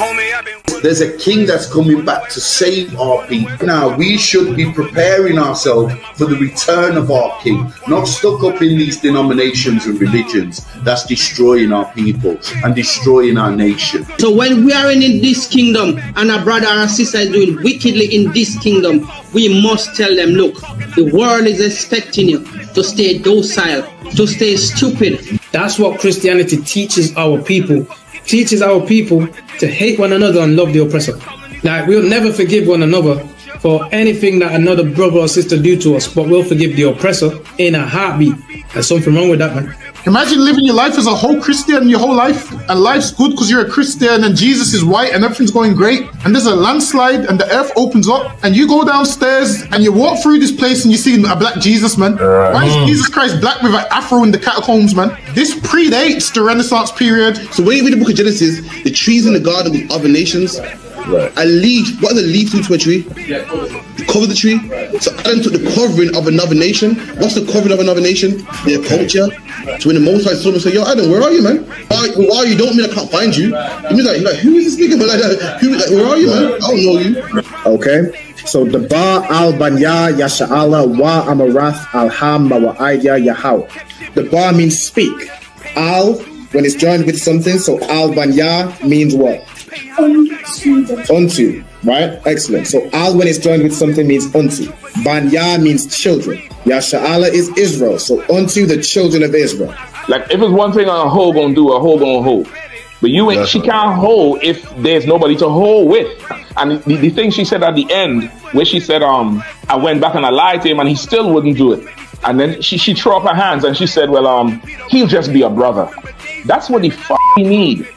Homie, I've been... There's a king that's coming back to save our people. Now, we should be preparing ourselves for the return of our king, not stuck up in these denominations and religions that's destroying our people and destroying our nation. So when we are in this kingdom and our brother or sister is doing wickedly in this kingdom, we must tell them, look, the world is expecting you to stay docile, to stay stupid. That's what Christianity teaches our people. Teaches our people to hate one another and love the oppressor. Like, we'll never forgive one another for anything that another brother or sister do to us, but we'll forgive the oppressor in a heartbeat. There's something wrong with that, man. Imagine living your life as a whole Christian your whole life, and life's good because you're a Christian and Jesus is white and everything's going great, and there's a landslide and the earth opens up and you go downstairs and you walk through this place and you see a black Jesus, man. Why is Jesus Christ black with an afro in the catacombs, man? This predates the Renaissance period. So when you read the book of Genesis, the trees in the garden with other nations, a leaf, what does a leaf do to a tree? Cover the tree. So Adam took the covering of another nation. What's the covering of another nation? Their culture. So when the Most High saw him and said, yo, Adam, where are you, man? Why are you? Don't mean I can't find you. It means like who is this nigga? But where are you, man? I don't know you. Okay. So the Ba al Banya Yasha'ala wa Amarath al Ham wa Aidya Yahweh. The Ba means speak. Al, when it's joined with something, so al Banya means what? Unto, right? Excellent. So al, when it's joined with something, means unto. Banya means children. Yasha'ala is Israel. So unto the children of Israel. Like, if it's one thing a hoe gonna do, a hoe gonna hold. But you ain't. She can't hold if there's nobody to hold with. And the thing she said at the end, where she said, I went back and I lied to him and he still wouldn't do it. And then she threw up her hands and she said, well, he'll just be a brother. That's what he need.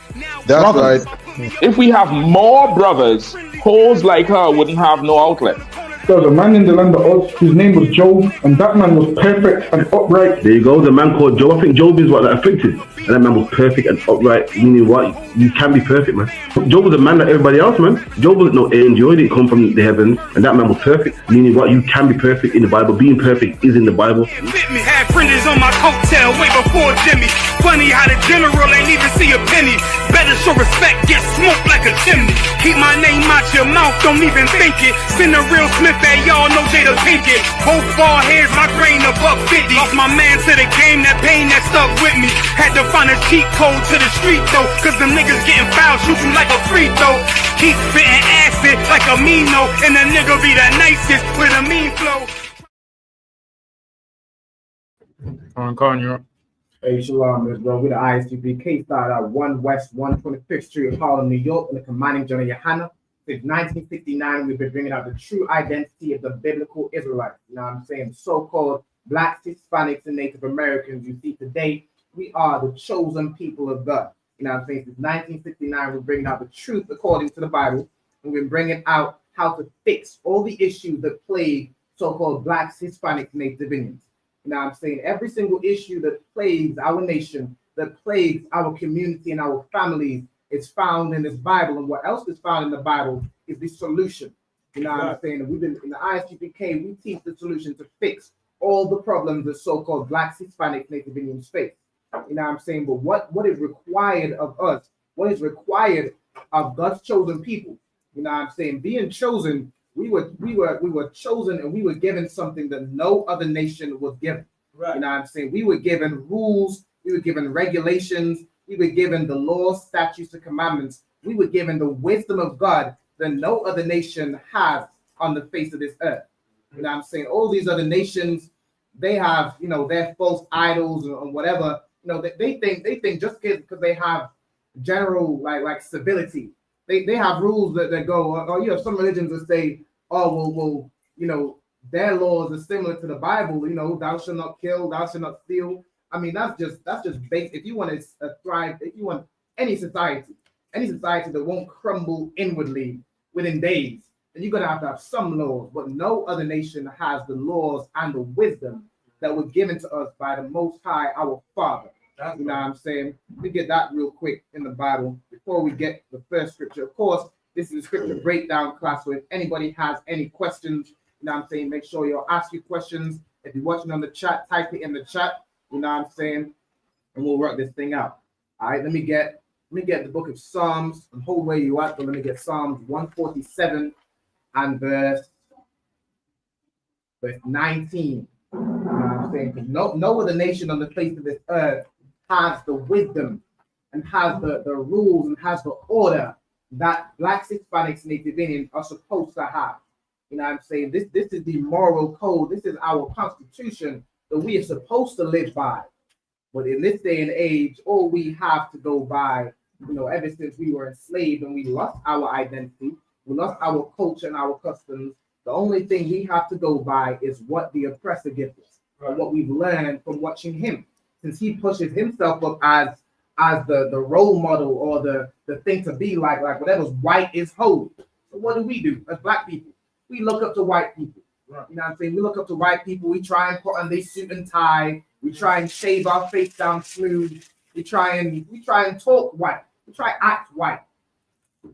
That's brothers. Right. If we have more brothers, hoes like her wouldn't have no outlet. There was a man in the land of Oz whose name was Job, and that man was perfect and upright. There you go, the man called Job. I think Job is what that afflicted. And that man was perfect and upright, meaning what? You can be perfect, man. Job was a man like everybody else, man. Job wasn't no angel, he didn't come from the heavens, and that man was perfect, meaning what? You can be perfect in the Bible. Being perfect is in the Bible. Fit me, had fringes on my coattail way before Jimmy. Funny how the general ain't even see a penny. Better show respect, get smoked like a chimney. Keep my name out your mouth, don't even think it. Send a real Smith at y'all, know Jada Pinkett. Both bald heads, my grain above 50. Lost my man to the game, that pain that stuck with me. Had to find a cheat code to the street though, cause them niggas getting foul, shoot you like a free throw. Keep spitting acid like a Mino, and the nigga be the nicest with a mean flow. You're up. Hey, shalom, bro. We're the ISUPK, started at 1 West 125th Street, Harlem, New York, in the commanding Jonah Yohana. Since 1969, we've been bringing out the true identity of the biblical Israelites. You know what I'm saying? So-called Blacks, Hispanics, and Native Americans you see today, we are the chosen people of God. You know what I'm saying? Since 1969, we're bringing out the truth according to the Bible, and we're bringing out how to fix all the issues that plague so-called Blacks, Hispanics, Native Indians. You know what I'm saying? Every single issue that plagues our nation, that plagues our community and our families is found in this Bible. And what else is found in the Bible is the solution. You know what I'm saying? And we've been in the ISUPK, we teach the solution to fix all the problems that so-called Blacks, Hispanics, Native Indians face. You know what I'm saying? But what is required of us? What is required of God's chosen people? You know what I'm saying? Being chosen, we were chosen, and we were given something that no other nation was given. Right. You know what I'm saying? We were given rules, we were given regulations, we were given the laws, statutes, and commandments. We were given the wisdom of God that no other nation has on the face of this earth. You know what I'm saying? All these other nations, they have, you know, their false idols or whatever. You know, they think just because they have general like civility, they have rules that go. Or you have some religions that say, oh well, you know, their laws are similar to the Bible. You know, thou shalt not kill, thou shalt not steal. I mean, that's just basic. If you want to thrive, if you want any society that won't crumble inwardly within days, then you're gonna have some laws. But no other nation has the laws and the wisdom that were given to us by the Most High, our Father. You know what I'm saying? We get that real quick in the Bible before we get the first scripture. Of course, this is a scripture breakdown class, so if anybody has any questions, you know what I'm saying, make sure you'll ask your questions. If you're watching on the chat, type it in the chat, you know what I'm saying, and we'll work this thing out. All right, let me get Let me get the book of Psalms and hold where you at, but let me get Psalms 147 and verse 19. I'm saying no other nation on the face of this earth has the wisdom and has the rules and has the order that Blacks, Hispanics, Native Indians are supposed to have. You know what I'm saying? This is the moral code. This is our constitution that we are supposed to live by. But in this day and age, all we have to go by, ever since we were enslaved and we lost our identity, we lost our culture and our customs, the only thing we have to go by is what the oppressor gives us, and what we've learned from watching him. Since he pushes himself up as the role model or the thing to be like whatever's white is holy. So what do as Black people? We look up to white people. Right. You know what I'm saying? We look up to white people. We try and put on their suit and tie. We try and shave our face down smooth. We try and talk white. We try and act white.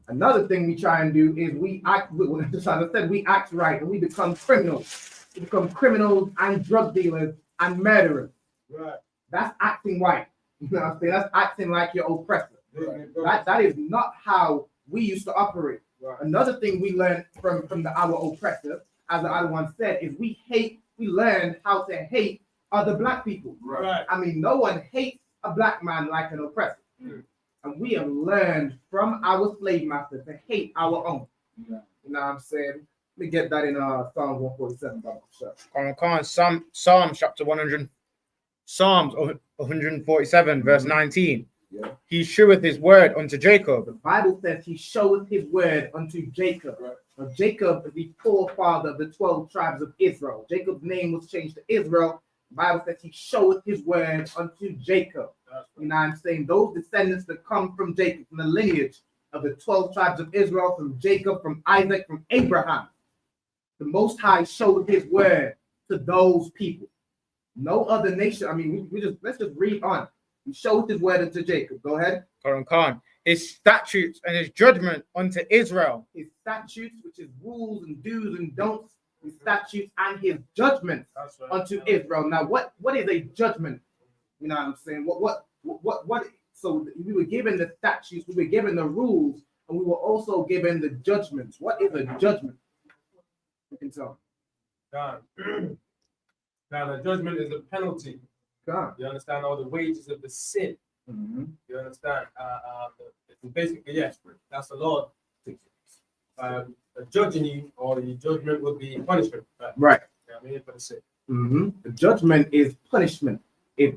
Another thing we try and do is we act, as I said, we act right and we become criminals. We become criminals and drug dealers and murderers. Right. That's acting white. You know what I'm saying? That's acting like your oppressor. Right. That is not how we used to operate. Right. Another thing we learned from our oppressor, as the other one said, is we learned how to hate other Black people. Right. I mean, no one hates a Black man like an oppressor. Mm. And we have learned from our slave master to hate our own. Yeah. You know what I'm saying? Let me get that in Psalms 147. Psalms chapter 100. Psalms 147, verse 19. Yeah. He sheweth his word unto Jacob. The Bible says he showeth his word unto Jacob. Right. Now, Jacob is the forefather of the 12 tribes of Israel. Jacob's name was changed to Israel. The Bible says he showeth his word unto Jacob. Right. You know what I'm saying? Those descendants that come from Jacob, from the lineage of the 12 tribes of Israel, from Jacob, from Isaac, from Abraham. The Most High showed his word to those people. No other nation. I mean, let's just read on. He showed his word unto Jacob. Go ahead. Khan. His statutes and his judgment unto Israel. His statutes, which is rules and do's and don'ts. His statutes and his judgment unto Israel. Now, what is a judgment? You know what I'm saying? What? So we were given the statutes, we were given the rules, and we were also given the judgments. What is a judgment? You can tell. Now, the judgment is a penalty. God. You understand? All the wages of the sin. Mm-hmm. You understand? Basically, yes, that's the Lord. Judging you, or the judgment will be punishment. Right. I mean, for the sin. Mm-hmm. The judgment is punishment. If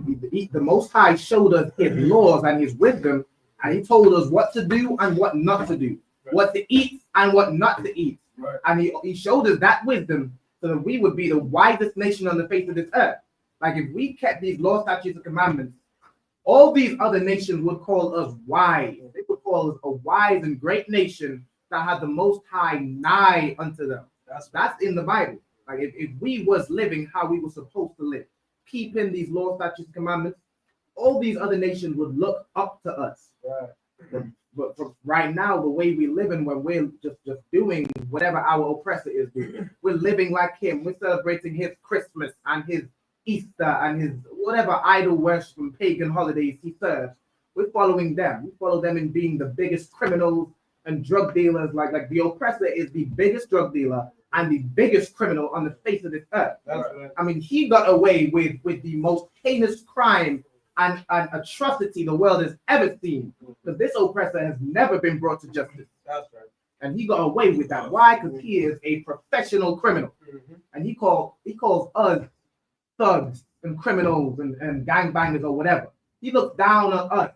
the Most High showed us his laws and his wisdom, and he told us what to do and what not to do, right. What to eat and what not to eat. Right. And he showed us that wisdom so that we would be the wisest nation on the face of this earth. Like if we kept these laws, statutes, and commandments, all these other nations would call us wise. They would call us a wise and great nation that had the Most High nigh unto them. That's in the Bible. Like if we was living how we were supposed to live, keeping these laws, statutes, and commandments, all these other nations would look up to us. Right. But for right now, the way we live in, when we're just doing whatever our oppressor is doing, we're living like him. We're celebrating his Christmas and his Easter and his whatever idol worship and pagan holidays he serves. We're following them. We follow them in being the biggest criminals and drug dealers. Like the oppressor is the biggest drug dealer and the biggest criminal on the face of this earth. Right. I mean, he got away with the most heinous crime and atrocity the world has ever seen. Because this oppressor has never been brought to justice. That's right. And he got away with that. Why? Because he is a professional criminal. Mm-hmm. And he calls us thugs and criminals and gangbangers or whatever. He looks down on us.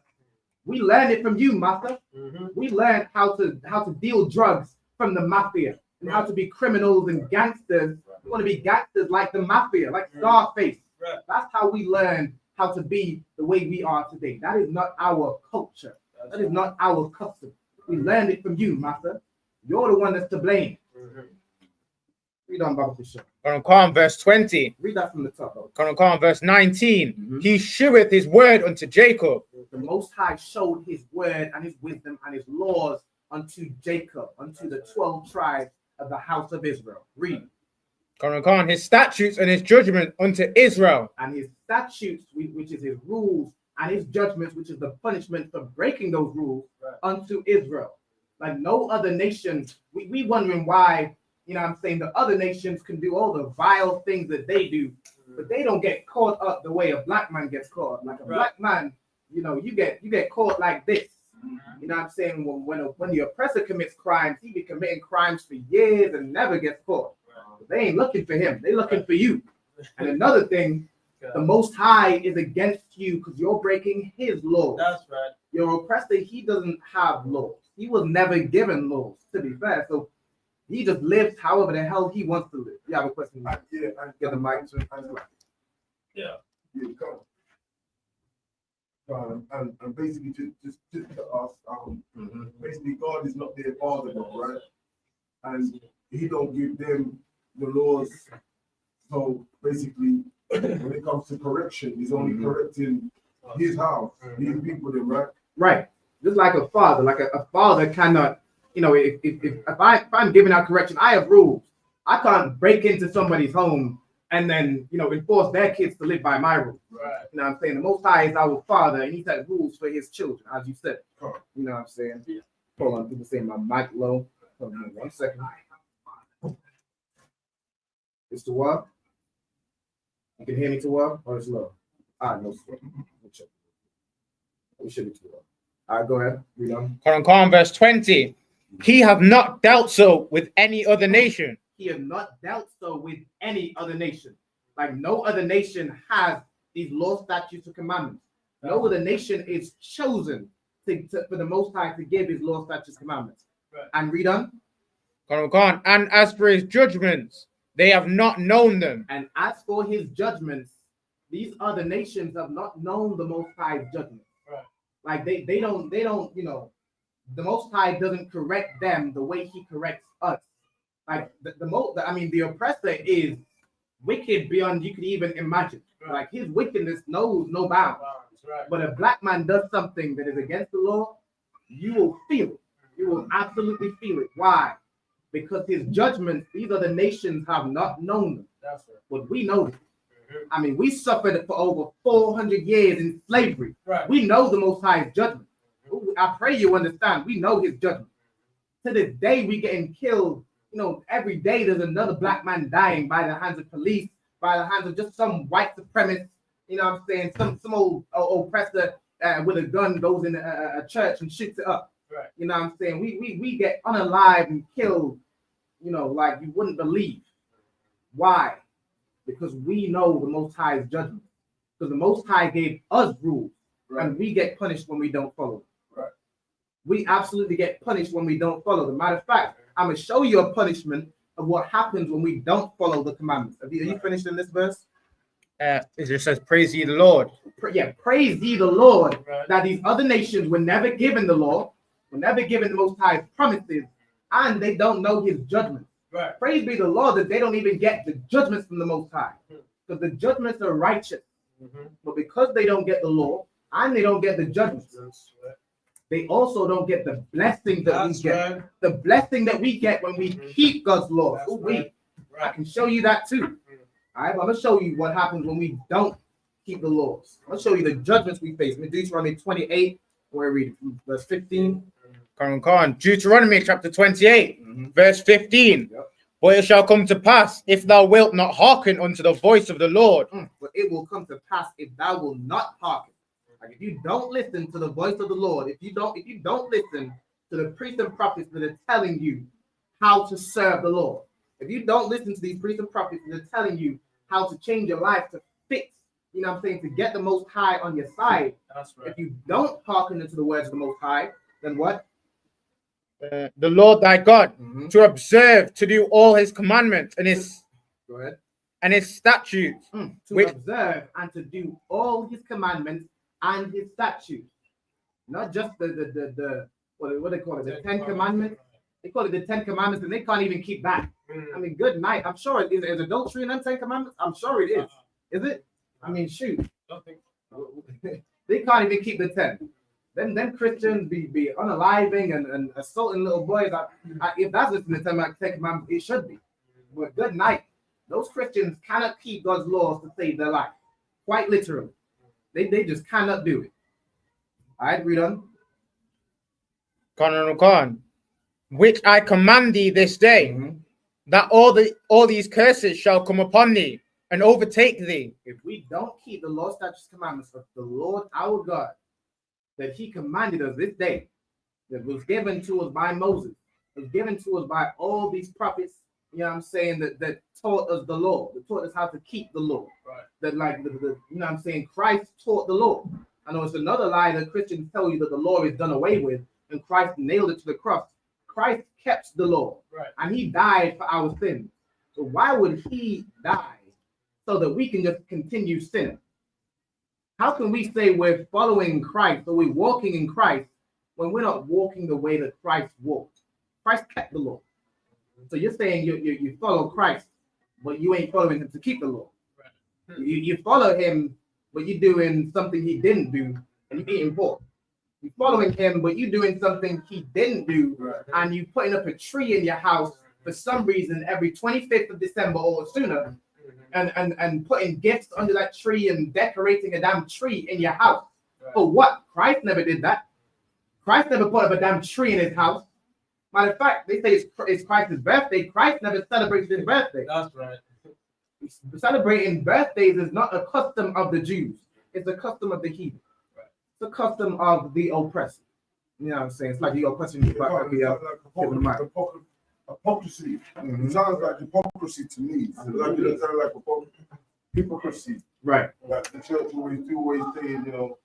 We learned it from you, master. Mm-hmm. We learned how to deal drugs from the mafia and how to be criminals and gangsters. We want to be gangsters like the mafia, like Scarface. Right. That's how we learned how to be the way we are today. That is not our culture. That is not our custom. We learned it from you, master. You're the one that's to blame. Mm-hmm. Read on, Bible Bishop. Quran verse 20. Read that from the top. Quran verse 19. Mm-hmm. He sheweth his word unto Jacob. The Most High showed his word and his wisdom and his laws unto Jacob, unto the 12 tribes of the house of Israel. Read. His statutes and his judgment unto Israel. And his statutes, which is his rules and his judgments, which is the punishment for breaking those rules, unto Israel. Like no other nation, we wondering why, you know what I'm saying, the other nations can do all the vile things that they do, but they don't get caught up the way a black man gets caught. Like a black man, you know, you get caught like this. You know what I'm saying? When the oppressor commits crimes, he be committing crimes for years and never gets caught. But they ain't looking for him. They looking for you. And another thing, the Most High is against you because you're breaking his laws. That's right. Your oppressor, he doesn't have laws. He was never given laws, to be fair. So he just lives however the hell he wants to live. You have a question? Yeah, I get the mic. Yeah, come on. And basically, just to us, basically, God is not their father, right? And he don't give them the laws. So basically, when it comes to correction, he's only correcting his house, his people, then, right? Right. Just like a father, a father cannot, you know, if I'm giving out correction, I have rules. I can't break into somebody's home and then, you know, enforce their kids to live by my rules. Right. You know what I'm saying? The Most High is our father, and he has rules for his children, as you said. You know what I'm saying? Yeah. Hold on, people saying my mic low. Hold on 1 second. It's too well? You can hear me too well, or it's low? No, sir. We should be too well. All right, go ahead. Read on. Quran verse 20. He have not dealt so with any other nation. He have not dealt so with any other nation. Like no other nation has these law, statutes, or commandments. No other nation is chosen for the Most High to give his law, statutes, commandments. Right. And read on. Quran. And as for his judgments, they have not known them. And as for his judgments, these other nations have not known the Most High's judgments. Right. Like they don't, you know, the Most High doesn't correct them the way he corrects us. Like the oppressor is wicked beyond you could even imagine. Right. Like his wickedness knows no bounds. Right. But a black man does something that is against the law, you will feel it. You will absolutely feel it. Why? Because his judgments, these other nations have not known them. That's right. But we know them. I mean, we suffered for over 400 years in slavery. Right. We know the Most High's judgment. I pray you understand. We know his judgment. To this day, we getting killed. You know, every day there's another black man dying by the hands of police, by the hands of just some white supremacist. You know what I'm saying? Some old oppressor with a gun goes in a church and shoots it up. Right. You know what I'm saying? We get unalive and killed, you know, like you wouldn't believe. Why? Because we know the Most High's judgment. Because the Most High gave us rules, right, and we get punished when we don't follow them. Right. We absolutely get punished when we don't follow them. Matter of fact, I'm going to show you a punishment of what happens when we don't follow the commandments. Are you finished in this verse? It just says, praise ye the Lord. Praise ye the Lord. Right. That these other nations were never given the law, were never given the Most High's promises, and they don't know his judgment. Right. Praise be the Lord that they don't even get the judgments from the Most High. Because the judgments are righteous. But because they don't get the law and they don't get the judgments, they also don't get the blessing that we get. Right. The blessing that we get when we keep God's law. Right. I can show you that too. All right, I'm going to show you what happens when we don't keep the laws. I'll show you the judgments we face. In Deuteronomy 28, where we read verse 15. Deuteronomy chapter 28, verse 15. Yep. But it shall come to pass if thou wilt not hearken unto the voice of the Lord. But it will come to pass if thou wilt not hearken. Like if you don't listen to the voice of the Lord, if you don't listen to the priests and prophets that are telling you how to serve the Lord, if you don't listen to these priests and prophets that are telling you how to change your life to fit, you know what I'm saying, to get the Most High on your side. That's right. If you don't hearken into the words of the Most High, then what? The Lord thy God, to observe, to do all his commandments and his and his statutes. To observe and to do all his commandments and his statutes. Not just the what they call it, the 10 Commandments. They call it the 10 Commandments, and they can't even keep that. I mean, good night. I'm sure it is adultery in them 10 Commandments. I'm sure it is. Is it? I mean, shoot. They can't even keep the 10. Then Christians be unaliving and assaulting little boys. If that's listening to the 10 Commandments, it should be. But good night. Those Christians cannot keep God's laws to save their life. Quite literally. They just cannot do it. All right, read on. Khan, which I command thee this day, that all these curses shall come upon thee and overtake thee. If we don't keep the law, statutes, commandments of the Lord our God, that he commanded us this day, that was given to us by Moses, was given to us by all these prophets, you know what I'm saying, that taught us the law, that taught us how to keep the law. Right. That like the you know what I'm saying, Christ taught the law. I know it's another lie that Christians tell you that the law is done away with and Christ nailed it to the cross. Christ kept the law, right, and he died for our sins. So why would he die so that we can just continue sinning? How can we say we're following Christ or we're walking in Christ when we're not walking the way that Christ walked? Christ kept the law. So you're saying you follow Christ, but you ain't following him to keep the law. Right. You follow him, but you're doing something he didn't do, and you're eating pork. You're following him, but you're doing something he didn't do, right, and you're putting up a tree in your house for some reason every 25th of December or sooner, and putting gifts under that tree and decorating a damn tree in your house. Right. For what? Christ never did that. Christ never put up a damn tree in his house. Matter of fact, they say it's Christ's birthday. Christ never celebrated his birthday. That's right. Celebrating birthdays is not a custom of the Jews. It's a custom of the heathen. Right. It's a custom of the oppressor. You know what I'm saying? It's like you got questions about hypocrisy. It sounds like hypocrisy to me. Like, it sounds like hypocrisy. Right. Like the church always saying, you know,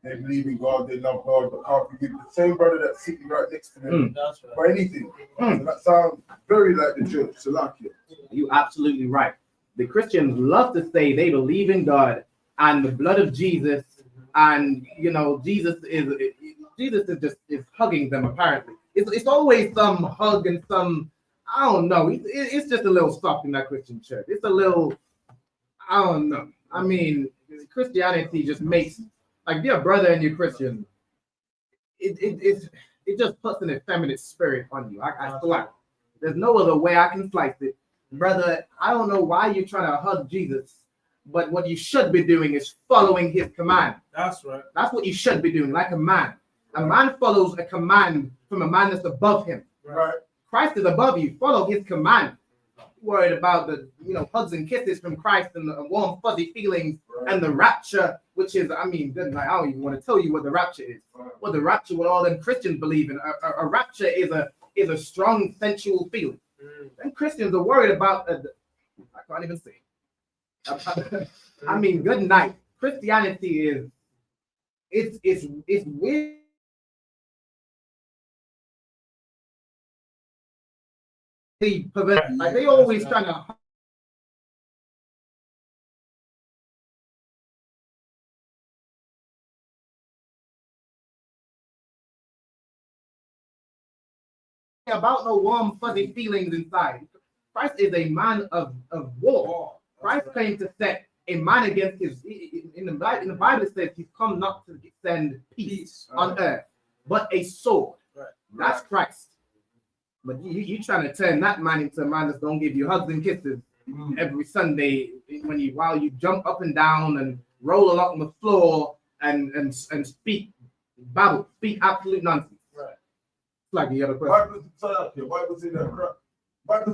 they believe in God, they love God, but can't forgive the same brother that's sitting right next to them for anything. So that sounds very like the church. Salakia. You're absolutely right. The Christians love to say they believe in God and the blood of Jesus, and you know Jesus is hugging them. Apparently, it's always some hug and some, I don't know. It's just a little soft in that Christian church. It's a little, I don't know. I mean, Christianity just makes, like, if you're a brother and you're Christian, it just puts an effeminate spirit on you. I swear. There's no other way I can slice it. Brother, I don't know why you're trying to hug Jesus, but what you should be doing is following his command. That's right. That's what you should be doing, like a man. A man follows a command from a man that's above him. Right. Christ is above you. Follow his command. Worried about the hugs and kisses from Christ and the warm fuzzy feelings and the rapture, which is, I mean, I don't even want to tell you what the rapture is. What the rapture, what all them Christians believe in. A rapture is a strong sensual feeling. And Christians are worried about. I can't even say. I mean, good night. Christianity is. It's weird. Like they always trying to. About no warm fuzzy feelings inside. Christ is a man of war. Christ came to set a man against his. In the Bible it says he's come not to send peace on earth, but a sword. Right. That's Christ. But you trying to turn that man into a man that's gonna give you hugs and kisses every Sunday while you jump up and down and roll along the floor and speak absolute nonsense. Right. Like the other question. Bible say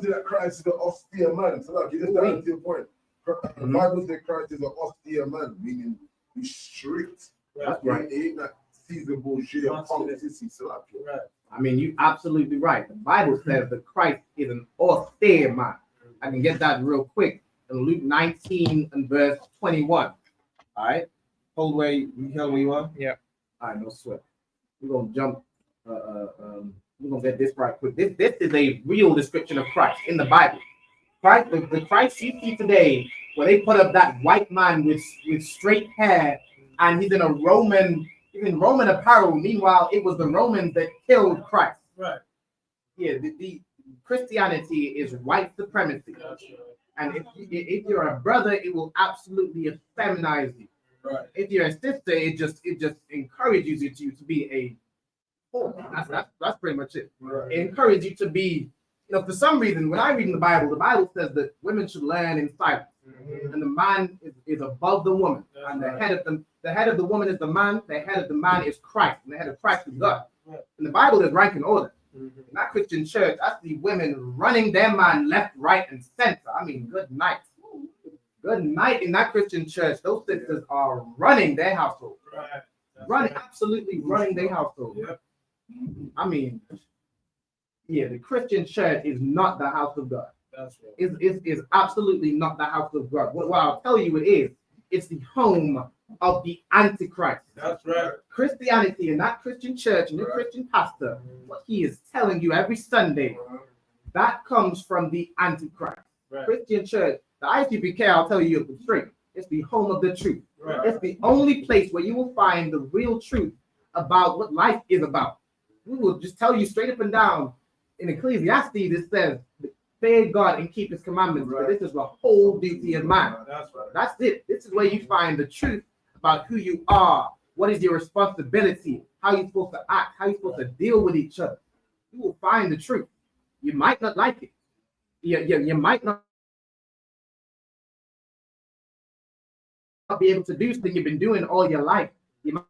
that Christ is an austere man. So like, you just down to your point. The Bible says Christ is an austere man, meaning he's strict. That's right. He ain't that seasonable politics. Right. I mean, you're absolutely right. The Bible says that Christ is an austere man. I can get that real quick. In Luke 19 and verse 21. All right. Hold where you are. Yeah. All right, no sweat. We're gonna jump. We're gonna get this right quick. This is a real description of Christ in the Bible. Christ, the Christ you see today, where they put up that white man with straight hair, and he's in Roman apparel. Meanwhile, it was the Romans that killed Christ. Right. Yeah, the Christianity is white supremacy. And if you're a brother, it will absolutely effeminize you. Right. If you're a sister, it just encourages you to be a whore. That's pretty much it. Right. It encourages you to be, for some reason, when I read in the Bible says that women should learn in silence. And the man is above the woman, and the head of the woman is the man. The head of the man is Christ, and the head of Christ is God. And the Bible is rank and order. In that Christian church, I see women running their man left, right, and center. I mean, good night. Good night in that Christian church. Those sisters are running their household. Absolutely running their household. I mean, yeah, the Christian church is not the house of God. Is absolutely not the house of God. What I'll tell you it is, it's the home of the Antichrist. That's right. Christianity and that Christian church and the Christian pastor, what he is telling you every Sunday, that comes from the Antichrist. Christian church, the ISUPK, I'll tell you straight, it's the home of the truth. It's the only place where you will find the real truth about what life is about. We will just tell you straight up and down. In Ecclesiastes, it says, fear God and keep his commandments. But this is the whole duty of man. That's it. This is where you find the truth about who you are, what is your responsibility, how you're supposed to act, how you're supposed to deal with each other. You will find the truth. You might not like it. You might not be able to do something you've been doing all your life. You might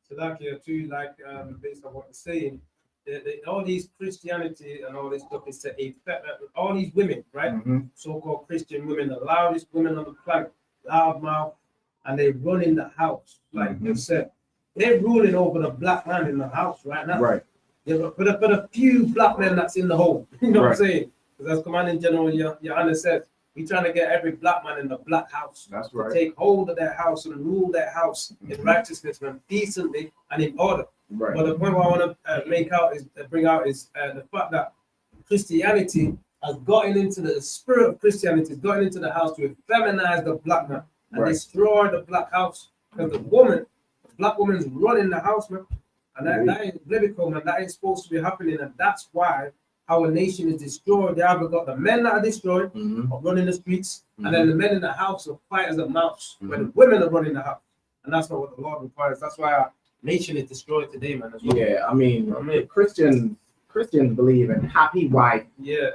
So like too, like based on what you're saying, all these Christianity and all this stuff is to affect all these women, right? So-called Christian women, the loudest women on the planet, loud mouth, and they run in the house, like you said. They're ruling over the black man in the house right now. Right. Yeah, but for the few black men that's in the home, you know what I'm saying? Because as Commanding General Johanna says, we're trying to get every black man in the black house. That's to take hold of their house and rule their house in righteousness and decently and in order. Right. But the point what I want to bring out is the fact that Christianity has gotten into the spirit of Christianity, has gotten into the house to feminize the black man and destroy the black house. Because the black woman's running the house, man. And that ain't biblical, man. That ain't supposed to be happening. And that's why our nation is destroyed. They have got the men that are destroyed, are running the streets, and then the men in the house are quiet as a mouse, when the women are running the house. And that's not what the Lord requires. That's why our nation is destroyed today, man. As well. Yeah, I mean, Christians believe in happy wife,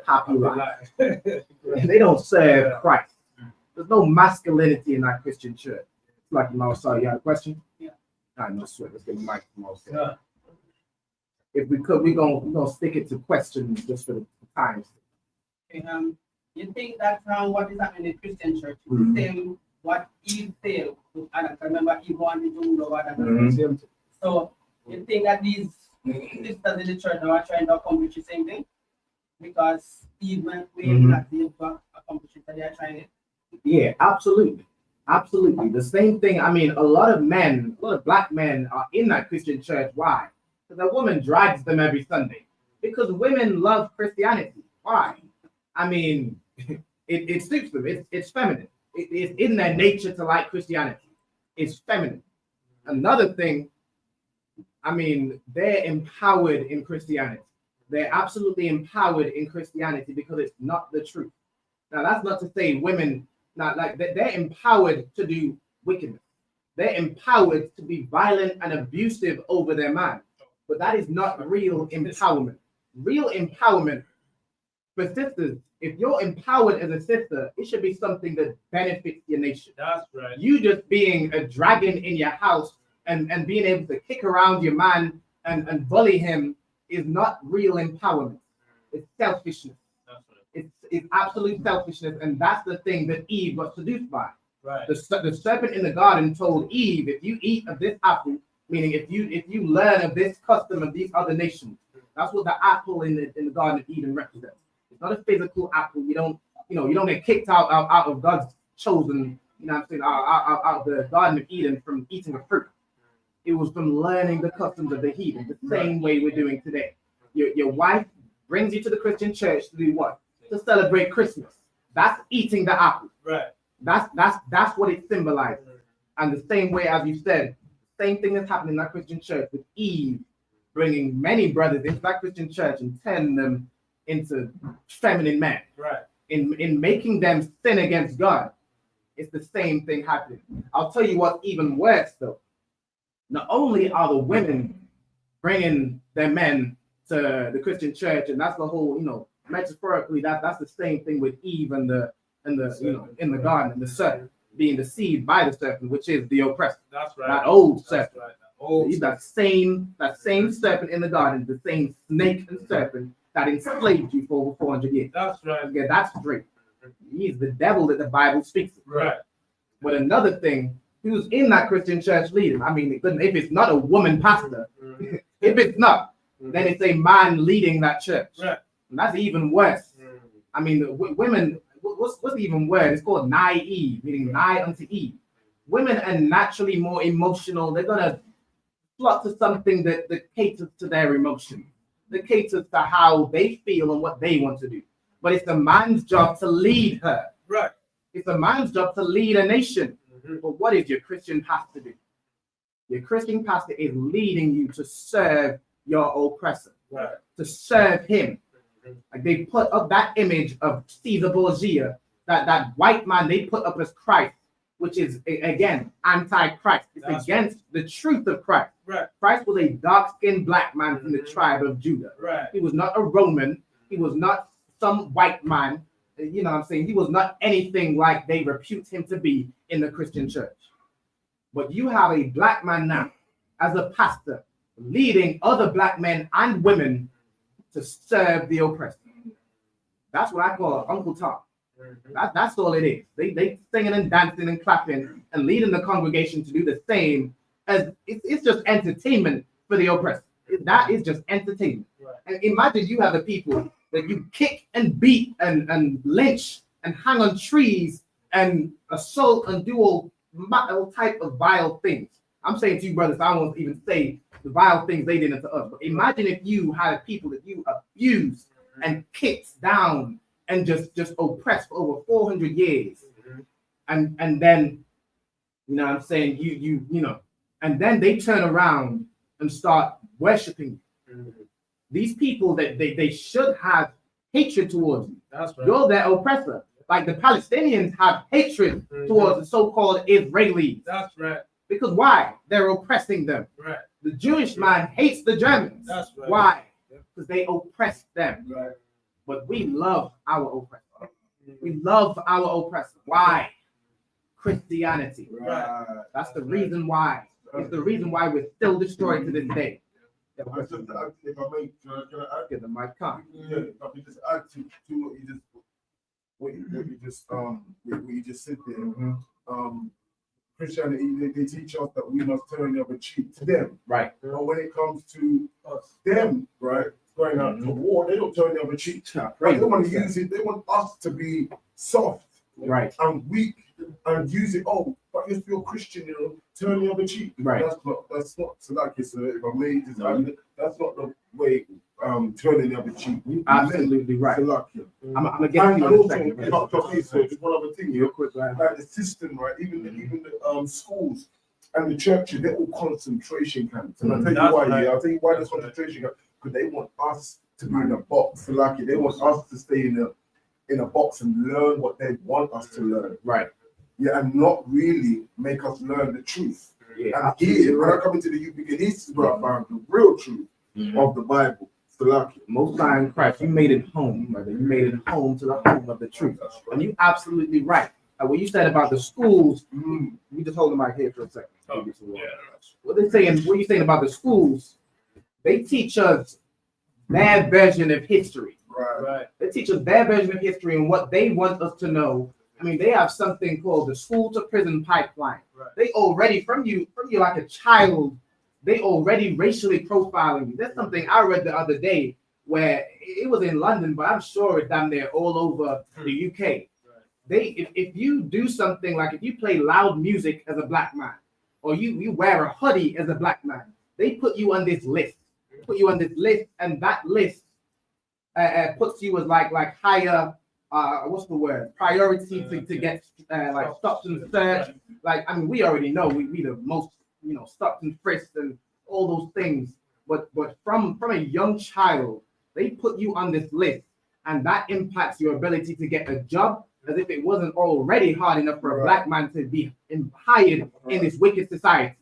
happy life. They don't serve Christ. There's no masculinity in that Christian church. Like sorry, you had a question? Yeah. I know, sweat. Let's get the mic from outside. If we could, we're gonna stick it to questions just for the times. Okay, you think that what is happening in the Christian church is the same what Eve failed to Adam? Remember, Eve wanted to rule over Adam. So you think that these sisters in the church are trying to accomplish the same thing? Because Eve went way not able to accomplish it, so they are trying it. Yeah, absolutely. Absolutely. The same thing. I mean, a lot of black men are in that Christian church. Why? Because a woman drags them every Sunday. Because women love Christianity. Why? I mean, it suits them. It's feminine. It's in their nature to like Christianity. It's feminine. Another thing, I mean, they're empowered in Christianity. They're absolutely empowered in Christianity because it's not the truth. Now, that's not to say women, they're empowered to do wickedness. They're empowered to be violent and abusive over their man. But that is not real empowerment. Real empowerment for sisters, if you're empowered as a sister, it should be something that benefits your nation. That's right. You just being a dragon in your house and being able to kick around your man and bully him is not real empowerment. It's selfishness. It's absolute selfishness, and that's the thing that Eve was seduced by. Right. The serpent in the garden told Eve, if you eat of this apple, meaning if you learn of this custom of these other nations, that's what the apple in the Garden of Eden represents. It's not a physical apple. You don't get kicked out of God's chosen, out of the Garden of Eden from eating a fruit. It was from learning the customs of the heathen, the same way we're doing today. Your wife brings you to the Christian church to do what? To celebrate Christmas. That's eating the apple. Right. That's what it symbolizes. And the same way, as you said, same thing that's happening in that Christian church with Eve bringing many brothers into that Christian church and turning them into feminine men. Right. In making them sin against God. It's the same thing happening. I'll tell you what even worse though. not only are the women bringing their men to the Christian church, and that's the whole, metaphorically, that's the same thing with Eve and the in the garden, and the serpent being deceived by the serpent, which is the oppressor. That's right. That old serpent. Right. That same serpent in the garden, the same snake and serpent that enslaved you for over 400 years. That's right. Yeah, that's straight. He's the devil that the Bible speaks of. Right. But another thing, who's in that Christian church leading? I mean, if it's not a woman pastor, if it's not, then it's a man leading that church. Right. And that's even worse. I mean, women, what's the even word? It's called naive, meaning nigh unto Eve. Women are naturally more emotional. They're going to flock to something that caters to their emotions, that caters to how they feel and what they want to do. But it's a man's job to lead her. Right. It's a man's job to lead a nation. But what is your Christian pastor do? Your Christian pastor is leading you to serve your oppressor, right, to serve him. Like they put up that image of Caesar Borgia, that white man they put up as Christ, which is, again, anti-Christ. It's against the truth of Christ. Right. Christ was a dark-skinned black man from the tribe of Judah. Right. He was not a Roman. He was not some white man. You know what I'm saying? He was not anything like they repute him to be in the Christian church. But you have a black man now as a pastor leading other black men and women to serve the oppressor. That's what I call Uncle Tom. That's all it is. They singing and dancing and clapping and leading the congregation to do the same as it's just entertainment for the oppressor. That is just entertainment. Right. And imagine you have the people that you kick and beat and lynch and hang on trees and assault and do all type of vile things. I'm saying to you, brothers, I won't even say the vile things they did unto us. But imagine if you had people that you abused and kicked down and just oppressed for over 400 years. And then, you know what I'm saying, you know, and then they turn around and start worshiping you. These people that they should have hatred towards you. That's right. You're their oppressor. Like the Palestinians have hatred towards the so-called Israelis. That's right. Because why? They're oppressing them. Right. The Jewish man hates the Germans. That's right. Why? Because they oppress them. Right. But we love our oppressor. We love our oppressor. Why? Christianity. Right. That's the reason why. It's the reason why we're still destroyed to this day. If I may, can I add? Get the mic on. Yeah, if I may just add to what you just said there. Christianity, they teach us that we must turn the other cheek to them. Right. But when it comes to them, right, going out to war, they don't turn the other cheek. Right. They want to use it. They want us to be soft, right, and weak, and use it. Oh, but if you're Christian, you know, turn the other cheek. Right. That's not. So like it's if I may just add, that's not the way. Turning the other cheek. Absolutely right. I'm gonna get you in a second. So just one other thing, real quick, right? Like the system, right? Even the schools and the churches, they're all concentration camps. And I'll tell you why. Right. I'll tell you why the concentration camp. Because they want us to be in a box, like it. They want us to stay in a box and learn what they want us to learn. Right. Yeah, and not really make us learn the truth. Yeah. And here, when I come into the UPK, this is where I found the real truth of the Bible. Most time, Christ, you made it home, brother. You made it home to the home of the truth. And you absolutely right. What you said about the schools, we just hold the mic here for a second. What you're saying about the schools, they teach us their version of history. Right. They teach us their version of history and what they want us to know. I mean, they have something called the school to prison pipeline. Right. They already, from you like a child, they already racially profiling you. That's something I read the other day where it was in London, but I'm sure it's down there all over the UK. Right. If you do something like if you play loud music as a black man, or you wear a hoodie as a black man, they put you on this list. And that list puts you as like higher. What's the word? Priority to get like stopped and searched. Like I mean, we already know we the most. You know, stopped and frisked and all those things. But from a young child, they put you on this list, and that impacts your ability to get a job, as if it wasn't already hard enough for a black man to be hired in this wicked society.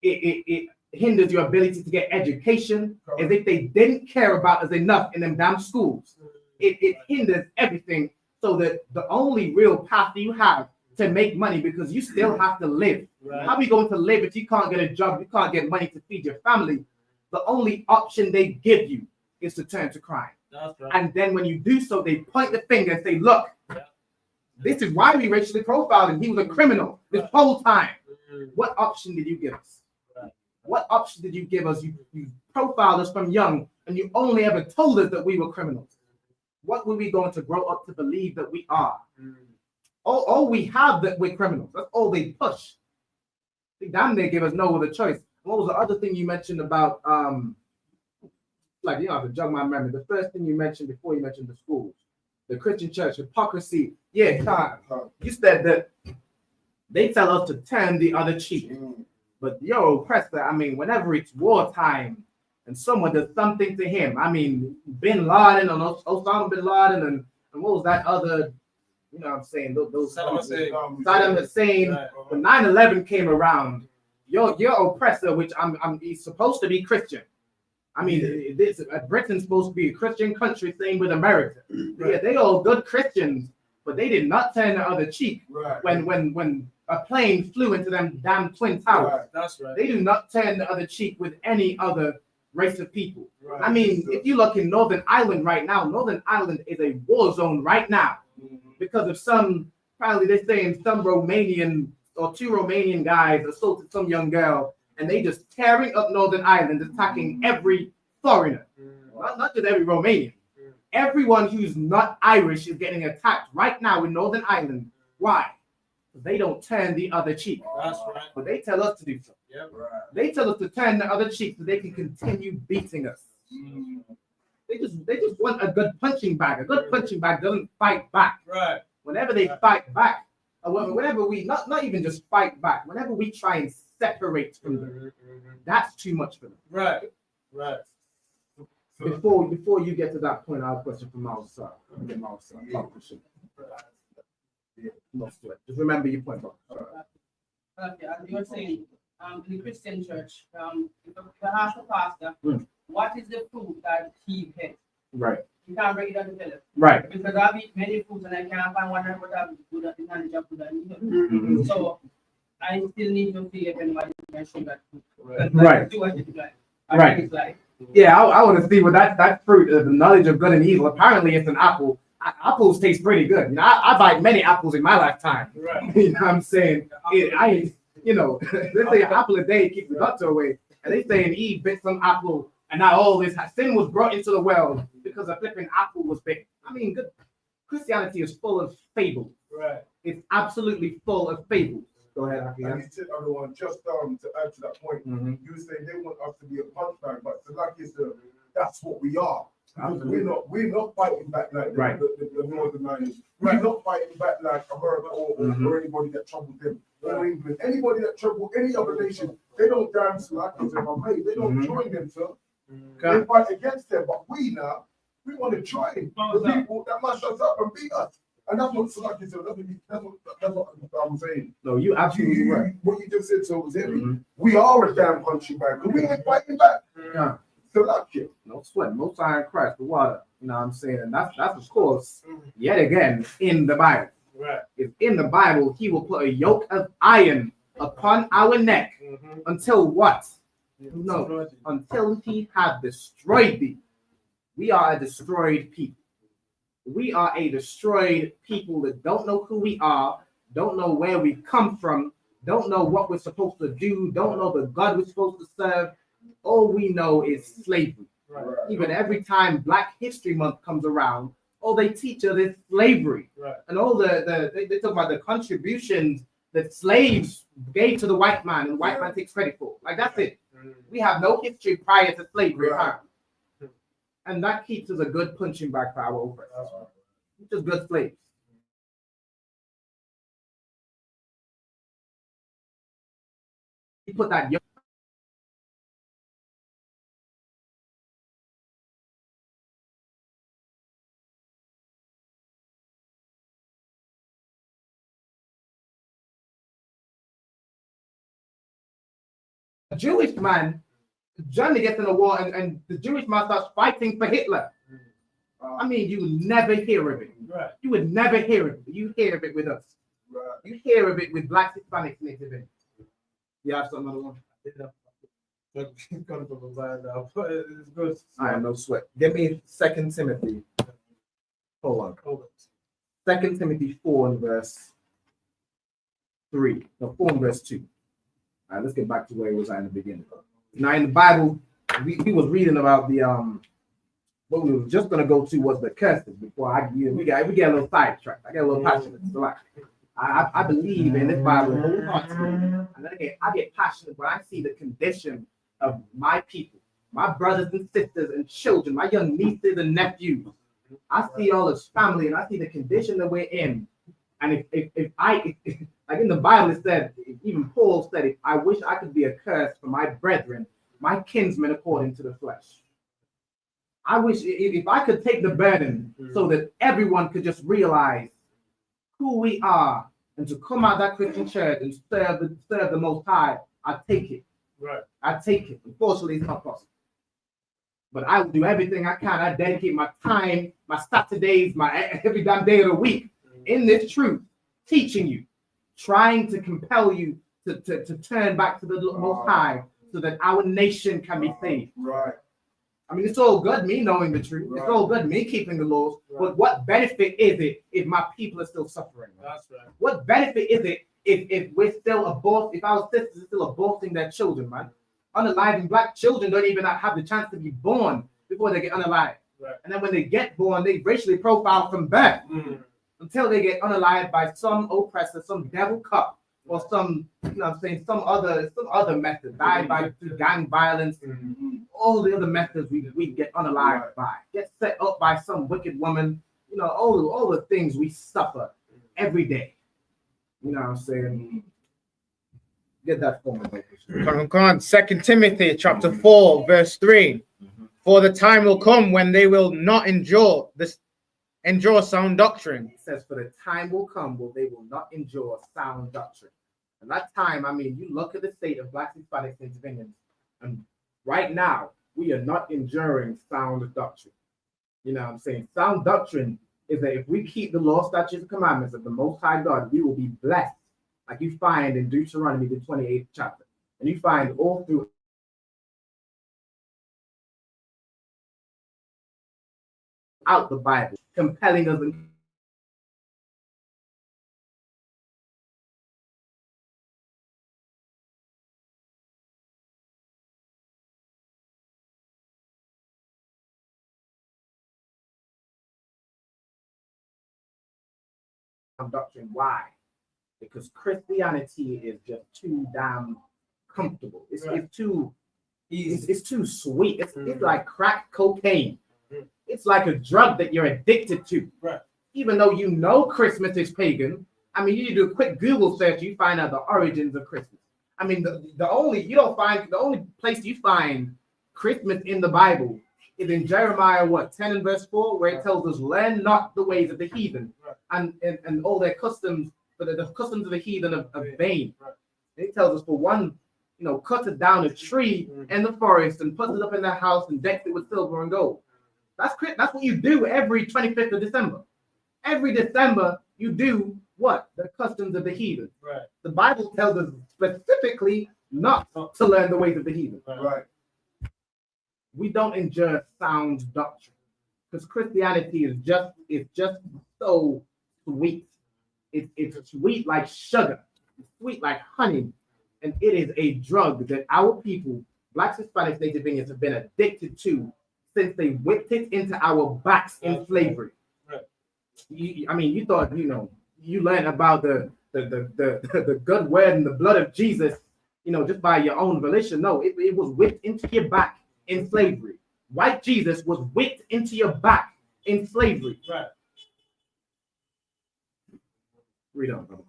it hinders your ability to get education, as if they didn't care about us enough in them damn schools. It hinders everything, so that the only real path you have to make money, because you still have to live. Right. How are you going to live if you can't get a job, you can't get money to feed your family? The only option they give you is to turn to crime. That's right. And then when you do so, they point the finger and say, look, this is why we racially profiled him. He was a criminal this whole time. What option did you give us? What option did you give us? You profiled us from young, and you only ever told us that we were criminals. What were we going to grow up to believe that we are? All we have that we're criminals. That's all they push. Damn, they give us no other choice. What was the other thing you mentioned about, like, you know, I have to jog my memory. The first thing you mentioned before you mentioned the schools, the Christian church, hypocrisy. Yeah, Todd, you said that they tell us to turn the other cheek. But yo, oppressor, I mean, whenever it's wartime and someone does something to him, I mean, Bin Laden and Osama Bin Laden and what was that other, you know what I'm saying, those Saddam Hussein, when 9/11 came around, your oppressor, which he's supposed to be Christian. I mean, Britain's supposed to be a Christian country, same with America. Yeah, they all good Christians, but they did not turn the other cheek when a plane flew into them damn twin towers. That's right. They do not turn the other cheek with any other race of people. I mean, if you look in Northern Ireland right now, Northern Ireland is a war zone right now because of some, probably they're saying some Romanian or two Romanian guys assaulted some young girl, and they just tearing up Northern Ireland, attacking every foreigner, not just every Romanian. Everyone who's not Irish is getting attacked right now in Northern Ireland. Why? They don't turn the other cheek. That's right. But they tell us to do so. Yep. They tell us to turn the other cheek so they can continue beating us. They just want a good punching bag. A good punching bag doesn't fight back. Right. Whenever they fight back, or whenever we not even just fight back, whenever we try and separate from them, that's too much for them. Right. Right. Before you get to that point, I have a question for Miles. No sweat. Just remember your point, bro. Okay, as you were saying, in the Christian church, if you ask the pastor, what is the fruit that he had? Right. You can't break it down to tell us. Right. Because I've eaten many foods and I can't find one that would have good at the knowledge of good. So I still need to see if anybody can show that fruit. Right. Do what it's like. Right. It's like. Yeah, I want to see what that fruit, the knowledge of good and evil. Apparently, it's an apple. Apples taste pretty good. You know, I bite many apples in my lifetime. Right. You know what I'm saying? You know, let's say an apple a day keeps the doctor away. And they saying Eve bit some apple, and now all this sin was brought into the world because a flipping apple was bit. I mean, good Christianity is full of fables. Right. It's absolutely full of fables. Go ahead, Aki. And he said, everyone, just to add to that point, you were saying they want us to be a punch bag, but so like you said, that's what we are. We're not fighting back like the Northern Ireland. We're not fighting back like America or anybody that troubled them or England. Anybody that troubled any other nation, they don't dance like us, mate. They don't join them, sir. They fight against them. But we now, we want to join the people that mash us up and beat us. And that's what Salaki said. That's what I'm saying. No, you absolutely right. What you just said, so was heavy. We are a damn punching bag because we ain't fighting back. Yeah. Salaki. No sweat, most iron Christ, the water. You know what I'm saying? And that's of course, yet again, in the Bible. Right. If in the Bible, he will put a yoke of iron upon our neck until what? No, until he have destroyed thee. We are a destroyed people. We are a destroyed people that don't know who we are, don't know where we come from, don't know what we're supposed to do, don't know the God we're supposed to serve. All we know is slavery. Right. Even every time Black History Month comes around, all they teach us is slavery. Right. And all they talk about the contributions that slaves gave to the white man, and the white man takes credit for. Like, that's it. We have no history prior to slavery. Right. And that keeps us a good punching bag for our oppressors. Just good slaves. You put that yoke Jewish man, Germany gets in a war and the Jewish man starts fighting for Hitler. I mean, you would never hear of it. Right. You would never hear of it. You hear of it with us. Right. You hear of it with Black Hispanics, Native Indians. You have some other one? It's good. I am no sweat. Give me 2 Timothy. Hold on. 2 Timothy 4 and verse 3. No, 4 and verse 2. All right, let's get back to where it was at in the beginning. Now in the Bible, we was reading about the what we were just gonna go to was the curses before we get a little sidetracked. I get a little passionate. So like, I believe in this Bible wholeheartedly, and then I get passionate when I see the condition of my people, my brothers and sisters and children, my young nieces and nephews. I see all this family, and I see the condition that we're in. And if like in the Bible it said, even Paul said, I wish I could be a curse for my brethren, my kinsmen according to the flesh. I wish if I could take the burden so that everyone could just realize who we are and to come out of that Christian church and serve the Most High, I take it. Right. I take it. Unfortunately, it's not possible. But I will do everything I can. I dedicate my time, my Saturdays, my every damn day of the week in this truth, teaching you, trying to compel you to turn back to the Most High so that our nation can be saved. Right. I mean, it's all good me knowing the truth. Right. It's all good me keeping the laws. Right. But what benefit is it if my people are still suffering? That's right. What benefit is it if we're still if our sisters are still aborting their children, man? Unaliving black children don't even have the chance to be born before they get unalived. Right. And then when they get born, they racially profile from birth until they get unalived by some oppressor, some devil cup, or some, some other method, died by through gang violence, all the other methods we get unalived by, get set up by some wicked woman, all the things we suffer every day. You know what I'm saying? Get that for me. Come on. 2 Timothy chapter 4, verse 3. For the time will come when they will not endure sound doctrine. It says, for the time will come when they will not endure sound doctrine. And that time, I mean, you look at the state of Black Hispanics and Indians, and right now, we are not enduring sound doctrine. You know what I'm saying? Sound doctrine is that if we keep the law, statutes, and commandments of the Most High God, we will be blessed, like you find in Deuteronomy, the 28th chapter. And you find all through out the Bible, compelling us and doctrine. Why? Because Christianity is just too damn comfortable. It's too easy. It's too sweet. It's like crack cocaine. It's like a drug that you're addicted to. Right. Even though you know Christmas is pagan, I mean, you do a quick Google search, you find out the origins of Christmas. I mean, the only place you find Christmas in the Bible is in Jeremiah 10 and verse 4, where it tells us, learn not the ways of the heathen, and all their customs, but the customs of the heathen of vain. Right. It tells us, for one, cutteth down a tree in the forest and puts it up in their house and decks it with silver and gold. That's what you do every 25th of December. Every December, you do what? The customs of the heathen. Right. The Bible tells us specifically not to learn the ways of the heathen. Right. We don't endure sound doctrine because Christianity is just so sweet. It's sweet like sugar, it's sweet like honey, and it is a drug that our people, Blacks, Hispanics, Native Indians, have been addicted to since they whipped it into our backs in slavery. Right. You thought you learned about the good word and the blood of Jesus, just by your own volition. No, it was whipped into your back in slavery. White Jesus was whipped into your back in slavery. Right. Read on, brother.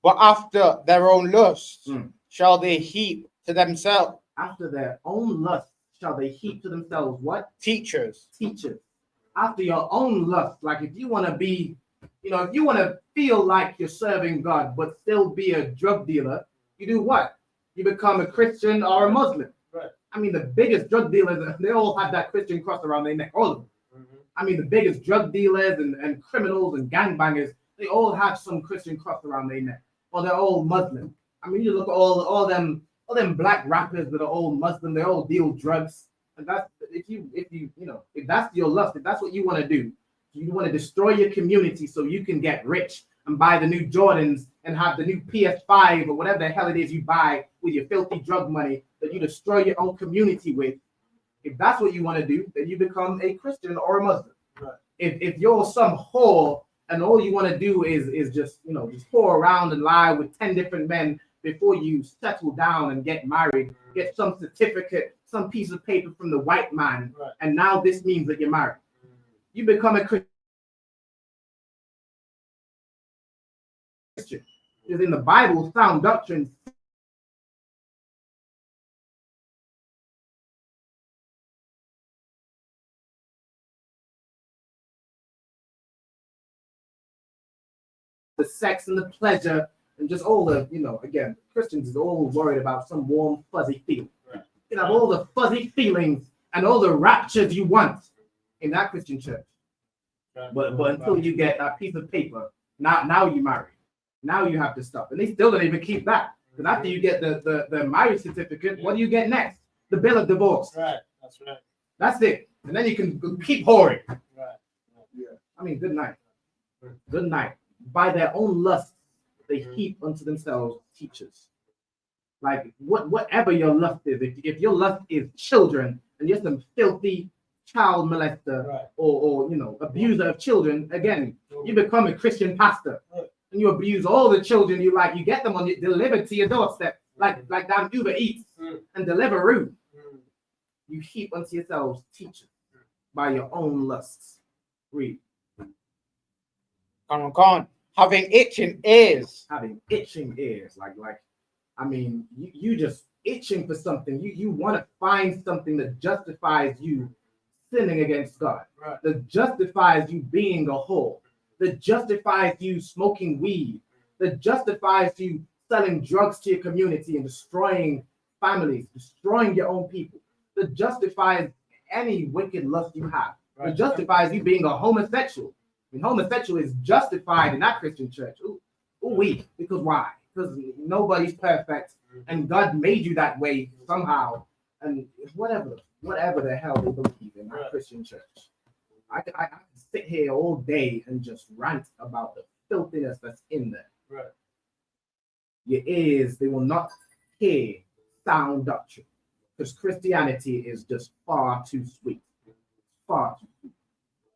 But after their own lusts shall they heap to themselves. After their own lust shall they heap to themselves what? Teachers. After your own lust. Like if you want to be, if you want to feel like you're serving God, but still be a drug dealer, you do what? You become a Christian or a Muslim. Right. I mean, the biggest drug dealers, they all have that Christian cross around their neck, all of them. I mean, the biggest drug dealers and criminals and gangbangers, they all have some Christian cross around their neck, or they're all Muslim. I mean, you look at all them black rappers that are all Muslim, they all deal drugs. And that's if that's your lust, if that's what you want to do, you want to destroy your community so you can get rich and buy the new Jordans and have the new PS5 or whatever the hell it is you buy with your filthy drug money that you destroy your own community with. If that's what you want to do, then you become a Christian or a Muslim. Right. If you're some whore and all you want to do is just whore around and lie with 10 different men before you settle down and get married, get some certificate, some piece of paper from the white man, right. And now this means that you're married. You become a Christian. Because in the Bible, sound doctrine the sex and the pleasure and just all the, again, Christians is all worried about some warm, fuzzy feeling. Right. You have all the fuzzy feelings and all the raptures you want in that Christian church. Right. But until you get that piece of paper, now you're married. Now you have to stop. And they still don't even keep that. Because after you get the marriage certificate, what do you get next? The bill of divorce. Right, that's right. That's it. And then you can keep whoring. Right. Yeah. I mean, good night. Good night. By their own lust, they heap unto themselves teachers. Like whatever your lust is, if your lust is children and you're some filthy child molester, right. or abuser of children, again, you become a Christian pastor. Right. And you abuse all the children you like, you get them delivered to your doorstep, like damn Uber Eats and Deliveroo. You heap unto yourselves teachers by your own lusts. Read. Con. Having itching ears. Having itching ears. I mean, you just itching for something. You want to find something that justifies you sinning against God. Right. That justifies you being a whore. That justifies you smoking weed. That justifies you selling drugs to your community and destroying families, destroying your own people. That justifies any wicked lust you have. Right. That justifies you being a homosexual. And homosexual is justified in that Christian church. Because why? Because nobody's perfect, and God made you that way somehow. And whatever the hell they believe in that Christian church. I can sit here all day and just rant about the filthiness that's in there. Right. Your ears, they will not hear sound doctrine. Because Christianity is just far too sweet. Far too sweet.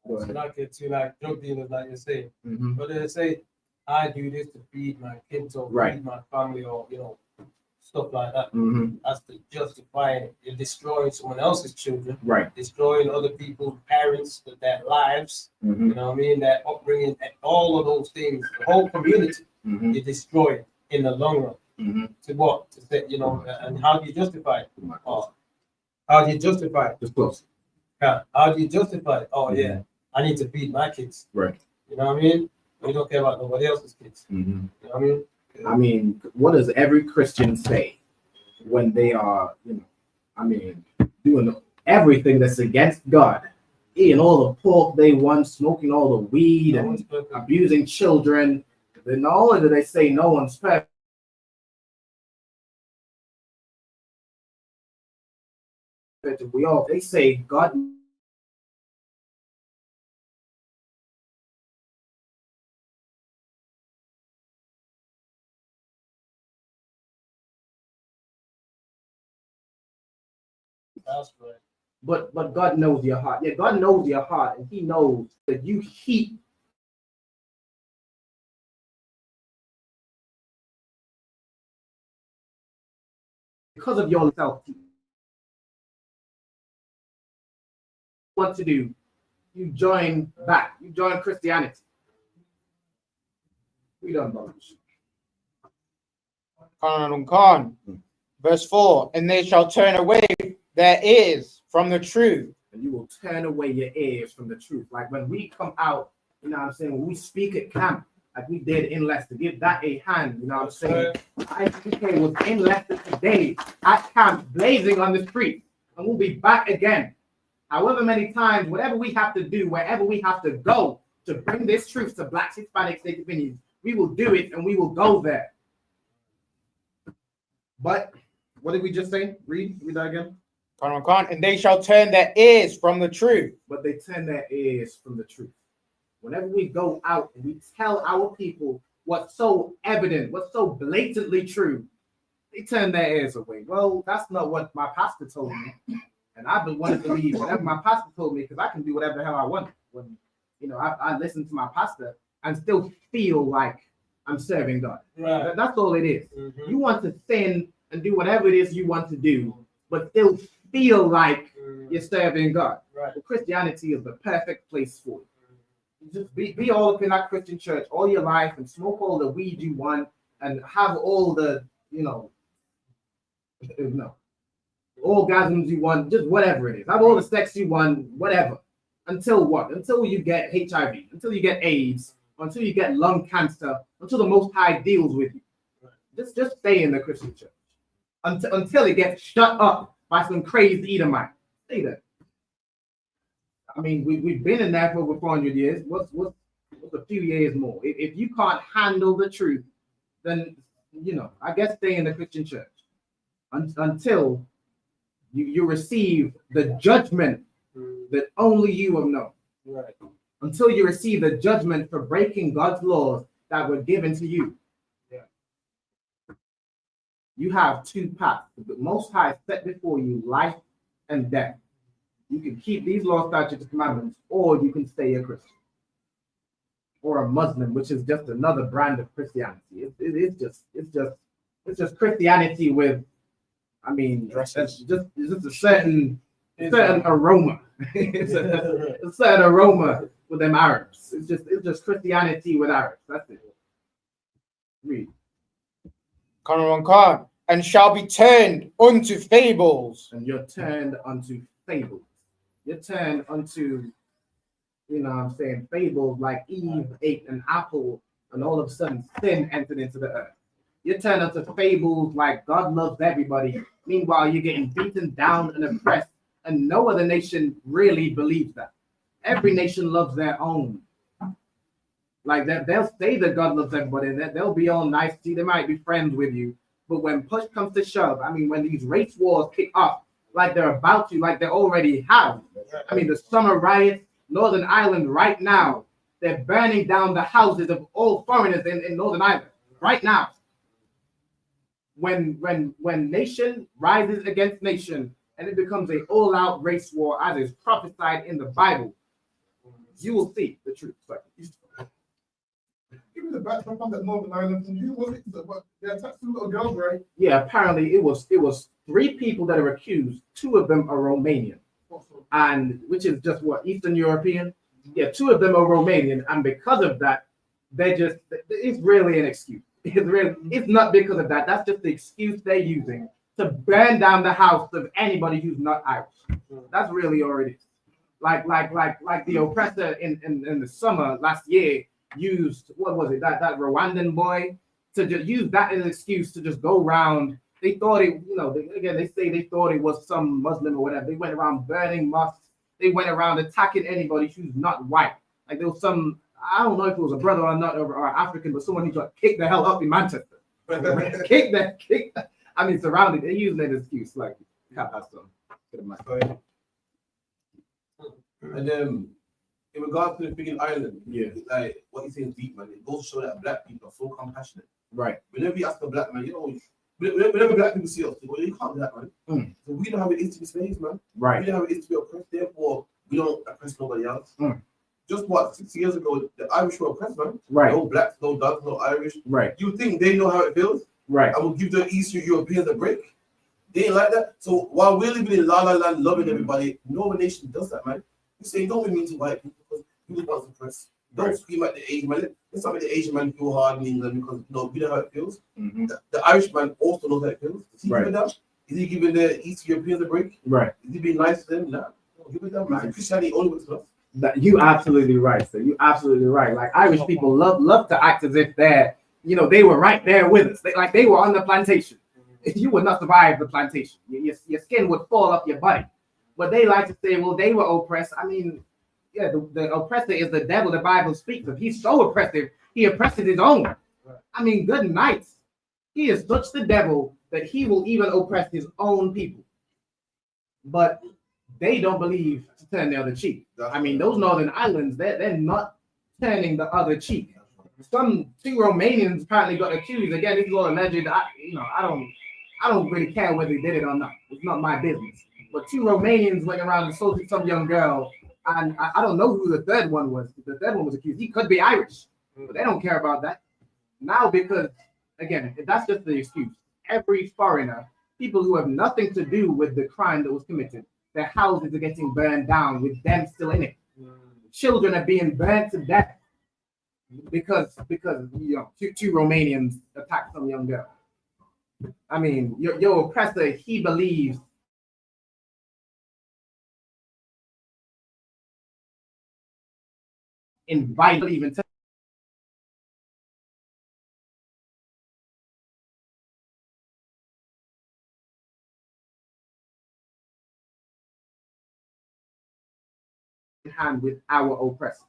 So not get to like drug dealers, like you say. Mm-hmm. But they say, I do this to feed my kids or feed my family or stuff like that. Mm-hmm. That's to justify it. You're destroying someone else's children, right? Destroying other people's parents, their lives, mm-hmm. You know what I mean? Their upbringing, and all of those things, the whole community, mm-hmm. you destroy in the long run. Mm-hmm. To what? To say, and how do you justify it? How do you justify it? Just close. Yeah. How do you justify it? Oh, yeah. I need to feed my kids. Right. You know what I mean? We don't care about nobody else's kids. Mm-hmm. You know what I mean? I mean, what does every Christian say when they are, doing everything that's against God? Eating all the pork they want, smoking all the weed, and abusing children. Then not only do they say no one's perfect, they say God. That's right. But God knows your heart. Yeah, God knows your heart, and He knows that you heap because of your self. What to do? You join back. You join Christianity. We done, brothers. Khan. Verse 4, and they shall turn away their ears from the truth. And you will turn away your ears from the truth. Like when we come out, when we speak at camp like we did in Leicester. Give that a hand, you know what I'm saying? ISUPK was in Leicester today at camp, blazing on the street, and we'll be back again. However many times, whatever we have to do, wherever we have to go to bring this truth to Blacks, Hispanics, Native Indians, we will do it and we will go there. But what did we just say? Read that again. And they shall turn their ears from the truth. But they turn their ears from the truth. Whenever we go out and we tell our people what's so evident, what's so blatantly true, they turn their ears away. Well, that's not what my pastor told me. And I've been wanting to believe whatever my pastor told me, because I can do whatever the hell I want. When, you know, I listen to my pastor and still feel like I'm serving God. Right. That's all it is. You want to sin and do whatever it is you want to do, but still feel like you're serving God. Right. Well, Christianity is the perfect place for it. Just be all up in that Christian church all your life and smoke all the weed you want and have all the, orgasms you want, just whatever it is. Have all the sex you want, whatever. Until what? Until you get HIV, until you get AIDS, until you get lung cancer, until the Most High deals with you. Just stay in the Christian church. Until it gets shut up by some crazy Edomite. Stay there. I mean, we've been in there for over 400 years. What's a few years more? If you can't handle the truth, then, I guess stay in the Christian church until you receive the judgment that only you have known. Right. Until you receive the judgment for breaking God's laws that were given to you. Yeah. You have two paths. The Most High set before you life and death. You can keep these laws, statutes, and commandments, or you can stay a Christian or a Muslim, which is just another brand of Christianity. It's just Christianity with, it's just a certain aroma. It's a certain aroma with them Arabs. It's just Christianity with Arabs. That's it. Read. And shall be turned unto fables. And you're turned unto fables. You're turned unto, fables like Eve ate an apple and all of a sudden sin entered into the earth. You're turned into fables like God loves everybody. Meanwhile, you're getting beaten down and oppressed, and no other nation really believes that. Every nation loves their own. Like that, they'll say that God loves everybody, and they'll be all nice to you. They might be friends with you, but when push comes to shove, when these race wars kick off, like they're about to, like they already have. The summer riots, Northern Ireland right now, they're burning down the houses of all foreigners in Northern Ireland right now. When nation rises against nation and it becomes an all-out race war as is prophesied in the Bible, you will see the truth. Give me the background on that Northern Ireland. And they attacked two little girls, right? Yeah, apparently it was 3 people that are accused. 2 of them are Romanian, and which is just what, Eastern European. Yeah, 2 of them are Romanian, and because of that, it's really an excuse. It's not because of that. That's just the excuse they're using to burn down the house of anybody who's not Irish. That's really all it is. Like the oppressor in the summer last year used, what was it, that Rwandan boy, to just use that as an excuse to just go around. They thought it, they say they thought it was some Muslim or whatever. They went around burning mosques. They went around attacking anybody who's not white. Like there was some, I don't know if it was a brother or not, or African, but someone who got kicked the hell up in Manchester. Surrounded. They're using that excuse. Like, and in regards to the thing in Ireland, like what you're saying is deep, man. It goes to show that black people are so compassionate. Right. Whenever we ask a black man, whenever black people see us, they go, you can't do that, man. So we don't have it is to be slaves, man. Right. We don't have it is to be oppressed, therefore we don't oppress nobody else. Just what, 60 years ago, the Irish were oppressed, man. Right. No blacks, no dogs, no Irish. Right. You think they know how it feels? Right. I will give the Eastern Europeans a break. They ain't like that. So while we're living in La La Land, loving everybody, no nation does that, man. You say, don't be mean to white people because you just want to oppress. Don't scream at the Asian man. Let's not make the Asian man feel hard in England because we know how it feels. The Irish man also knows how it feels. Is he giving that? Is he giving the East Europeans a break? Right. Is he being nice to them? Nah. Give it that, man. Christianity only works for us. You absolutely right, sir. You absolutely right. Like Irish people love to act as if they're, they were right there with us. They were on the plantation. You would not survive the plantation. Your skin would fall off your body. But they like to say, well, they were oppressed. I mean, yeah, the oppressor is the devil the Bible speaks of. He's so oppressive, he oppresses his own. I mean, good night. He is such the devil that he will even oppress his own people. But they don't believe to turn the other cheek. I mean, those Northern Islands, they're not turning the other cheek. Two Romanians apparently got accused. Again, this is all alleged. I don't really care whether they did it or not. It's not my business. But 2 Romanians went around and assaulted some young girl, and I don't know who the third one was. The third one was accused. He could be Irish, but they don't care about that. Now, because, again, that's just the excuse. Every foreigner, people who have nothing to do with the crime that was committed, their houses are getting burned down with them still in it. Children are being burnt to death because 2 Romanians attacked some young girl. I mean, your oppressor, he believes in vital even hand with our oppressor.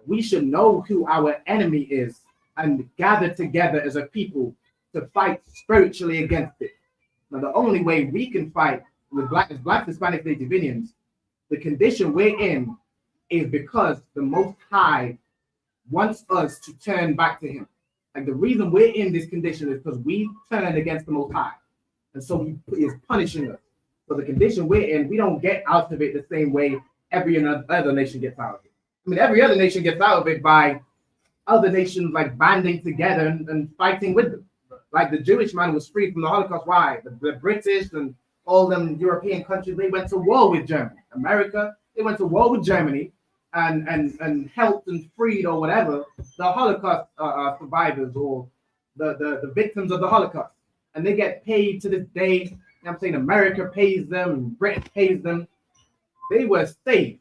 We should know who our enemy is and gather together as a people to fight spiritually against it. Now, the only way we can fight with black, Hispanic, Native Indians, the condition we're in is because the Most High wants us to turn back to Him. Like, the reason we're in this condition is because we turned against the Most High. And so He is punishing us. So the condition we're in, we don't get out of it the same way every other nation gets out of it. I mean, every other nation gets out of it by other nations like banding together and fighting with them. Like the Jewish man was freed from the Holocaust. Why? The British and all them European countries, they went to war with Germany. America, they went to war with Germany and helped and freed or whatever the Holocaust survivors or the victims of the Holocaust. And they get paid to this day. You know what I'm saying? America pays them and Britain pays them. They were saved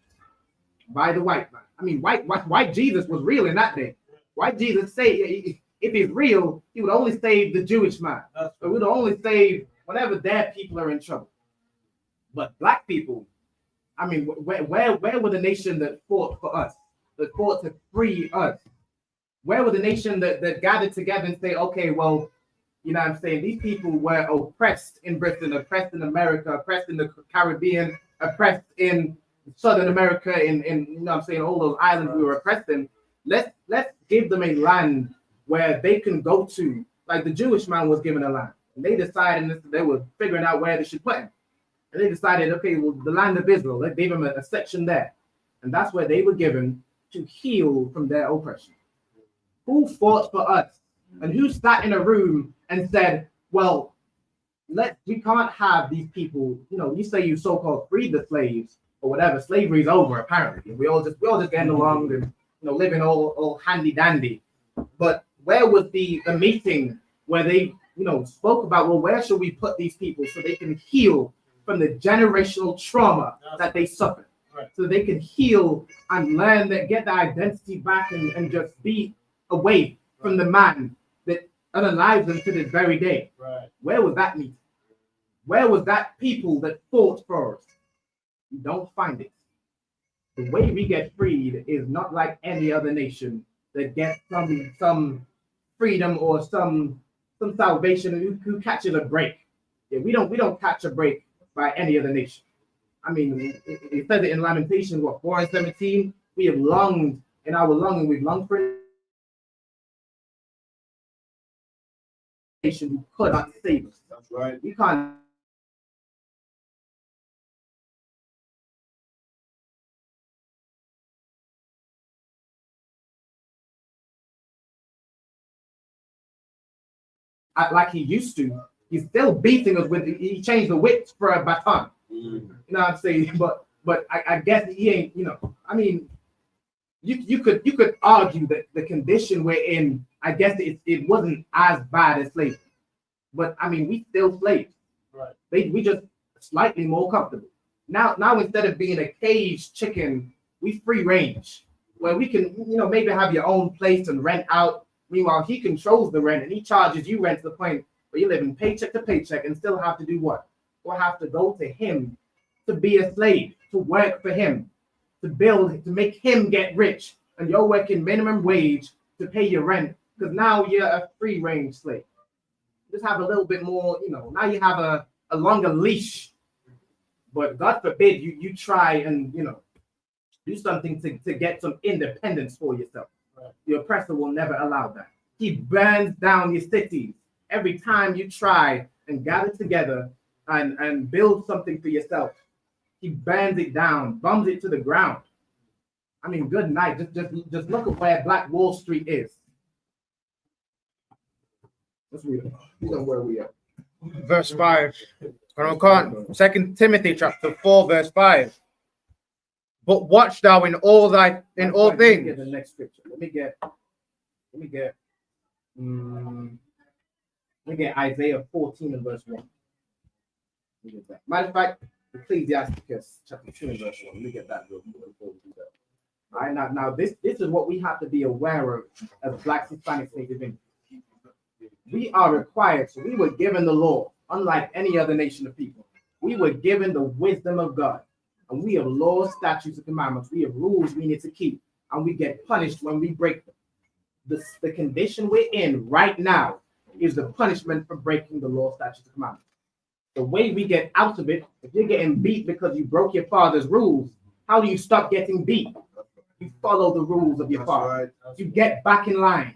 by the white man. I mean, white Jesus was real in that day. White Jesus saved, if he's real, he would only save the Jewish man. He would only save whenever their people are in trouble. But black people, I mean, where were the nation that fought for us, that fought to free us? Where were the nation that gathered together and say, okay, well, you know what I'm saying, these people were oppressed in Britain, oppressed in America, oppressed in the Caribbean, oppressed in Southern America, in you know what I'm saying, all those islands we were oppressed in. Let's give them a land where they can go to. Like the Jewish man was given a land. And they decided, they were figuring out where they should put him. And they decided, okay, well, the land of Israel, they gave him a section there. And that's where they were given to heal from their oppression. Who fought for us? And who sat in a room and said, well, we can't have these people, you know, you say you so-called freed the slaves or whatever, slavery's over apparently. And we all just getting along and, you know, living all handy dandy. But where was the meeting where they, you know, spoke about, well, where should we put these people so they can heal from the generational trauma that they suffered? Right. So they can heal and learn that, get their identity back and just be away from the man that unalives them to this very day. Right. Where was that meeting? Where was that people that fought for us? You don't find it. The way we get freed is not like any other nation that gets some freedom or some salvation who catches a break. Yeah, we don't catch a break by any other nation. I mean, it says it in Lamentations, 4:17, we have longed in our longing, we've longed for a nation who could not save us. That's right. We can't. Like he used to. He's still beating us with. He changed the whip for a baton. You know what I'm saying? But I guess he ain't. You know, I mean, you could argue that the condition we're in, I guess it wasn't as bad as slavery. But I mean, we still slaves. Right. We just slightly more comfortable. Now instead of being a caged chicken, we free range, where we can, maybe have your own place and rent out. Meanwhile, he controls the rent and he charges you rent to the point where you're living paycheck to paycheck and still have to do what? Or have to go to him to be a slave, to work for him, to build, to make him get rich. And you're working minimum wage to pay your rent because now you're a free range slave. Just have a little bit more, now you have a longer leash. But God forbid you try and, do something to get some independence for yourself. Right. The oppressor will never allow that. He burns down your cities every time you try and gather together and build something for yourself. He burns it down, bums it to the ground. I mean, good night. Just look at where Black Wall Street is. Let's read it. You know where we are. Verse 5. 2 Timothy chapter 4, verse 5. But watch thou in all things. Let me get the next scripture. Let me get Isaiah 14 and verse 1. Let me get that. Matter of fact, Ecclesiasticus chapter 2 and verse 1. Let me get that real quick before we do that. All right, now this is what we have to be aware of as Black Hispanic Native Indians. We are required, so we were given the law, unlike any other nation of people. We were given the wisdom of God. And we have laws, statutes, and commandments. We have rules we need to keep. And we get punished when we break them. The condition we're in right now is the punishment for breaking the law, statutes, and commandments. The way we get out of it, if you're getting beat because you broke your father's rules, how do you stop getting beat? You follow the rules of your father. You get back in line.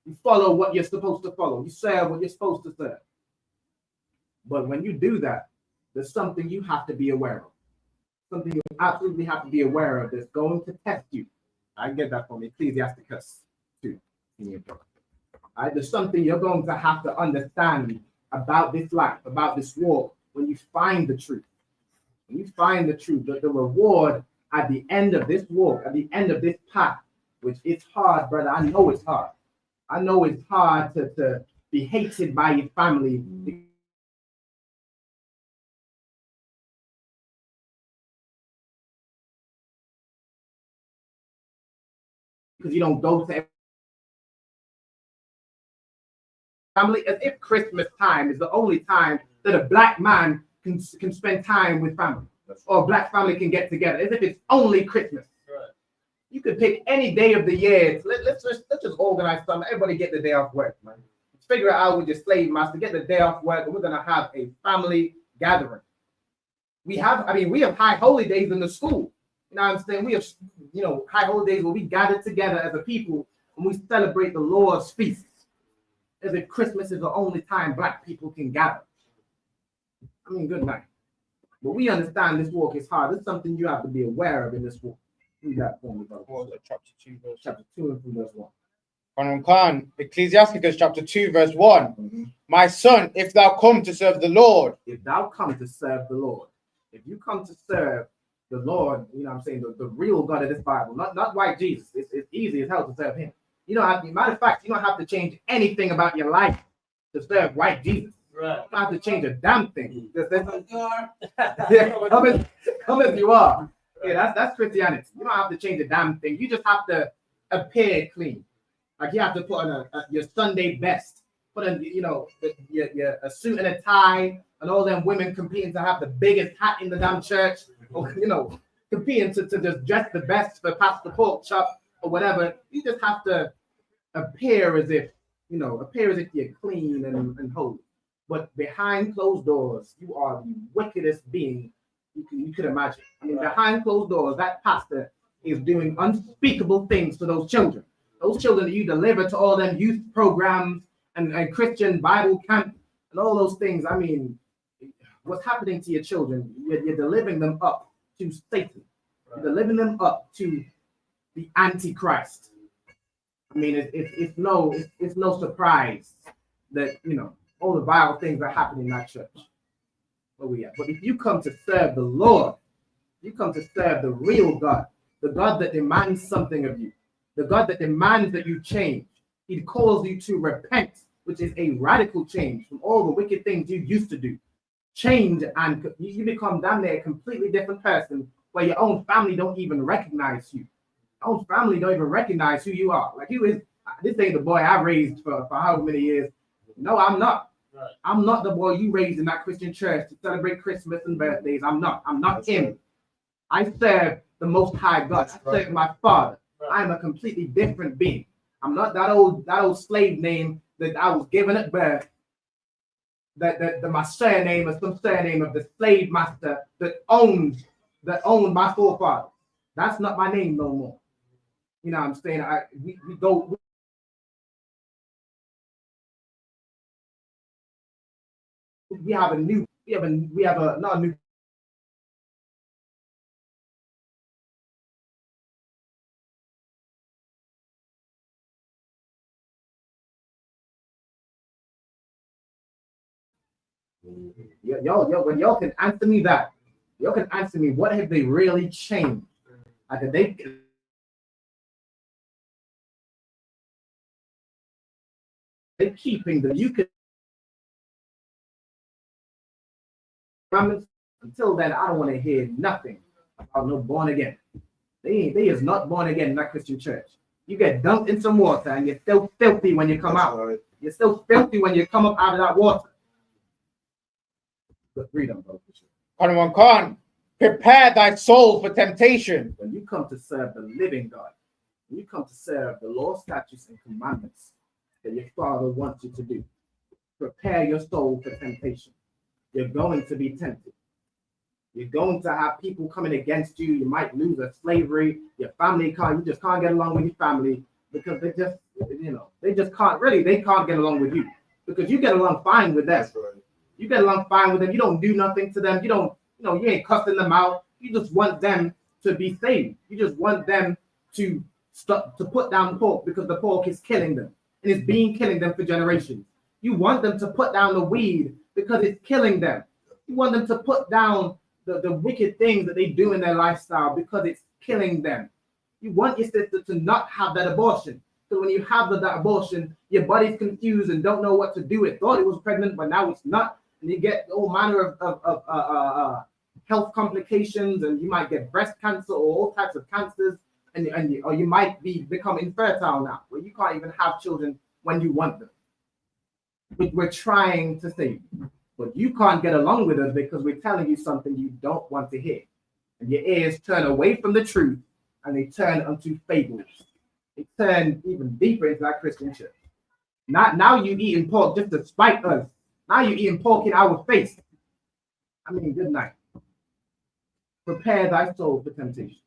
You follow what you're supposed to follow. You serve what you're supposed to serve. But when you do that, there's something you have to be aware of. Something you absolutely have to be aware of that's going to test you. I get that from Ecclesiasticus 2. There's something you're going to have to understand about this life, about this walk, when you find the truth. When you find the truth, the reward at the end of this walk, at the end of this path, which it's hard, brother. I know it's hard. I know it's hard to be hated by your family. Because you don't go to family, as if Christmas time is the only time that a Black man can spend time with family, or a Black family can get together, as if it's only Christmas. Right. You could pick any day of the year. Let's just organize something. Everybody get the day off work, man. Figure it out with your slave master. Get the day off work, and we're gonna have a family gathering. We have high holy days in the school. You know what I'm saying? We have, high holidays where we gather together as a people and we celebrate the Lord's feasts. As if Christmas is the only time Black people can gather. I mean, good night. But we understand this walk is hard. It's something you have to be aware of in this walk. Read that for me, brother. Chapter 2 and from verse 1. Ecclesiasticus chapter 2, verse 1. Mm-hmm. My son, if thou come to serve the Lord. If thou come to serve the Lord. If you come to serve the Lord, the real God of this Bible, not white Jesus. It's easy as hell to serve him. Matter of fact, you don't have to change anything about your life to serve white Jesus. Right. You don't have to change a damn thing. Come as you are. Yeah, that's Christianity. You don't have to change a damn thing. You just have to appear clean. Like you have to put on your Sunday best. Put on, a suit and a tie, and all them women competing to have the biggest hat in the damn church. Or, competing to just dress the best for Pastor Pork Chop or whatever. You just have to appear as if you're clean and holy. But behind closed doors, you are the wickedest being you could imagine. I mean, behind closed doors, that pastor is doing unspeakable things to those children. Those children that you deliver to all them youth programs and Christian Bible camp and all those things. I mean, what's happening to your children? You're delivering them up to Satan. You're delivering them up to the Antichrist. I mean, it's no surprise that all the vile things are happening in that church. But if you come to serve the Lord, you come to serve the real God, the God that demands something of you, the God that demands that you change. He calls you to repent, which is a radical change from all the wicked things you used to do. Change, and you become damn near a completely different person where your own family don't even recognize you. Your own family don't even recognize who you are. Like, you is, this ain't the boy I raised for how many years. No, I'm not. Right. I'm not the boy you raised in that Christian church to celebrate Christmas and birthdays. I'm not him. I serve the Most High God. I serve my Father. I'm a completely different being. I'm not that old slave name that I was given at birth. That my surname is some surname of the slave master that owned my forefathers. That's not my name no more. You know what I'm saying? We have a not a new. Y'all, when y'all can answer me that, y'all can answer me, what have they really changed? Like, they keeping the you can. Until then, I don't want to hear nothing about no born again. They is not born again in that Christian church. You get dunked in some water and you're still filthy when you come out. Right. You're still filthy when you come up out of that water. But freedom, bro. Khan, prepare thy soul for temptation. When you come to serve the living God, when you come to serve the law, statutes, and commandments that your Father wants you to do, prepare your soul for temptation. You're going to be tempted. You're going to have people coming against you. You might lose a slavery. Your family you just can't get along with your family because they can't get along with you because you get along fine with them. Right. You get along fine with them. You don't do nothing to them. You ain't cussing them out. You just want them to be saved. You just want them to stop, to put down pork because the pork is killing them and it's been killing them for generations. You want them to put down the weed because it's killing them. You want them to put down the wicked things that they do in their lifestyle because it's killing them. You want your sister to not have that abortion. So when you have that abortion, your body's confused and don't know what to do. It thought it was pregnant, but now it's not. And you get all manner of health complications, and you might get breast cancer or all types of cancers, or you might become infertile now, where you can't even have children when you want them. We're trying to save you. But you can't get along with us because we're telling you something you don't want to hear. And your ears turn away from the truth and they turn unto fables. They turn even deeper into that Christian church. Now you eating pork just to spite us. Now you eating pork in our face. I mean, good night. Prepare thy soul for temptation.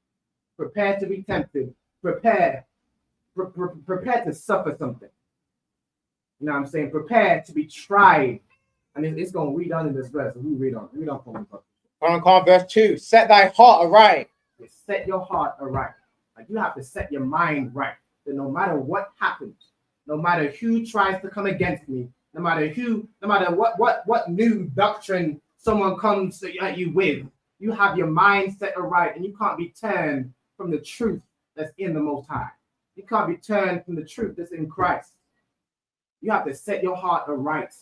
Prepare to be tempted. Prepare to suffer something. You know what I'm saying? Prepare to be tried. And it's going to read on in this verse. So we read on. Read on for me. Verse 2. Set thy heart aright. Set your heart aright. Like, you have to set your mind right. That no matter what happens, no matter who tries to come against me, no matter what new doctrine someone comes at you with, you have your mind set aright, and you can't be turned from the truth that's in the Most High. You can't be turned from the truth that's in Christ. You have to set your heart aright.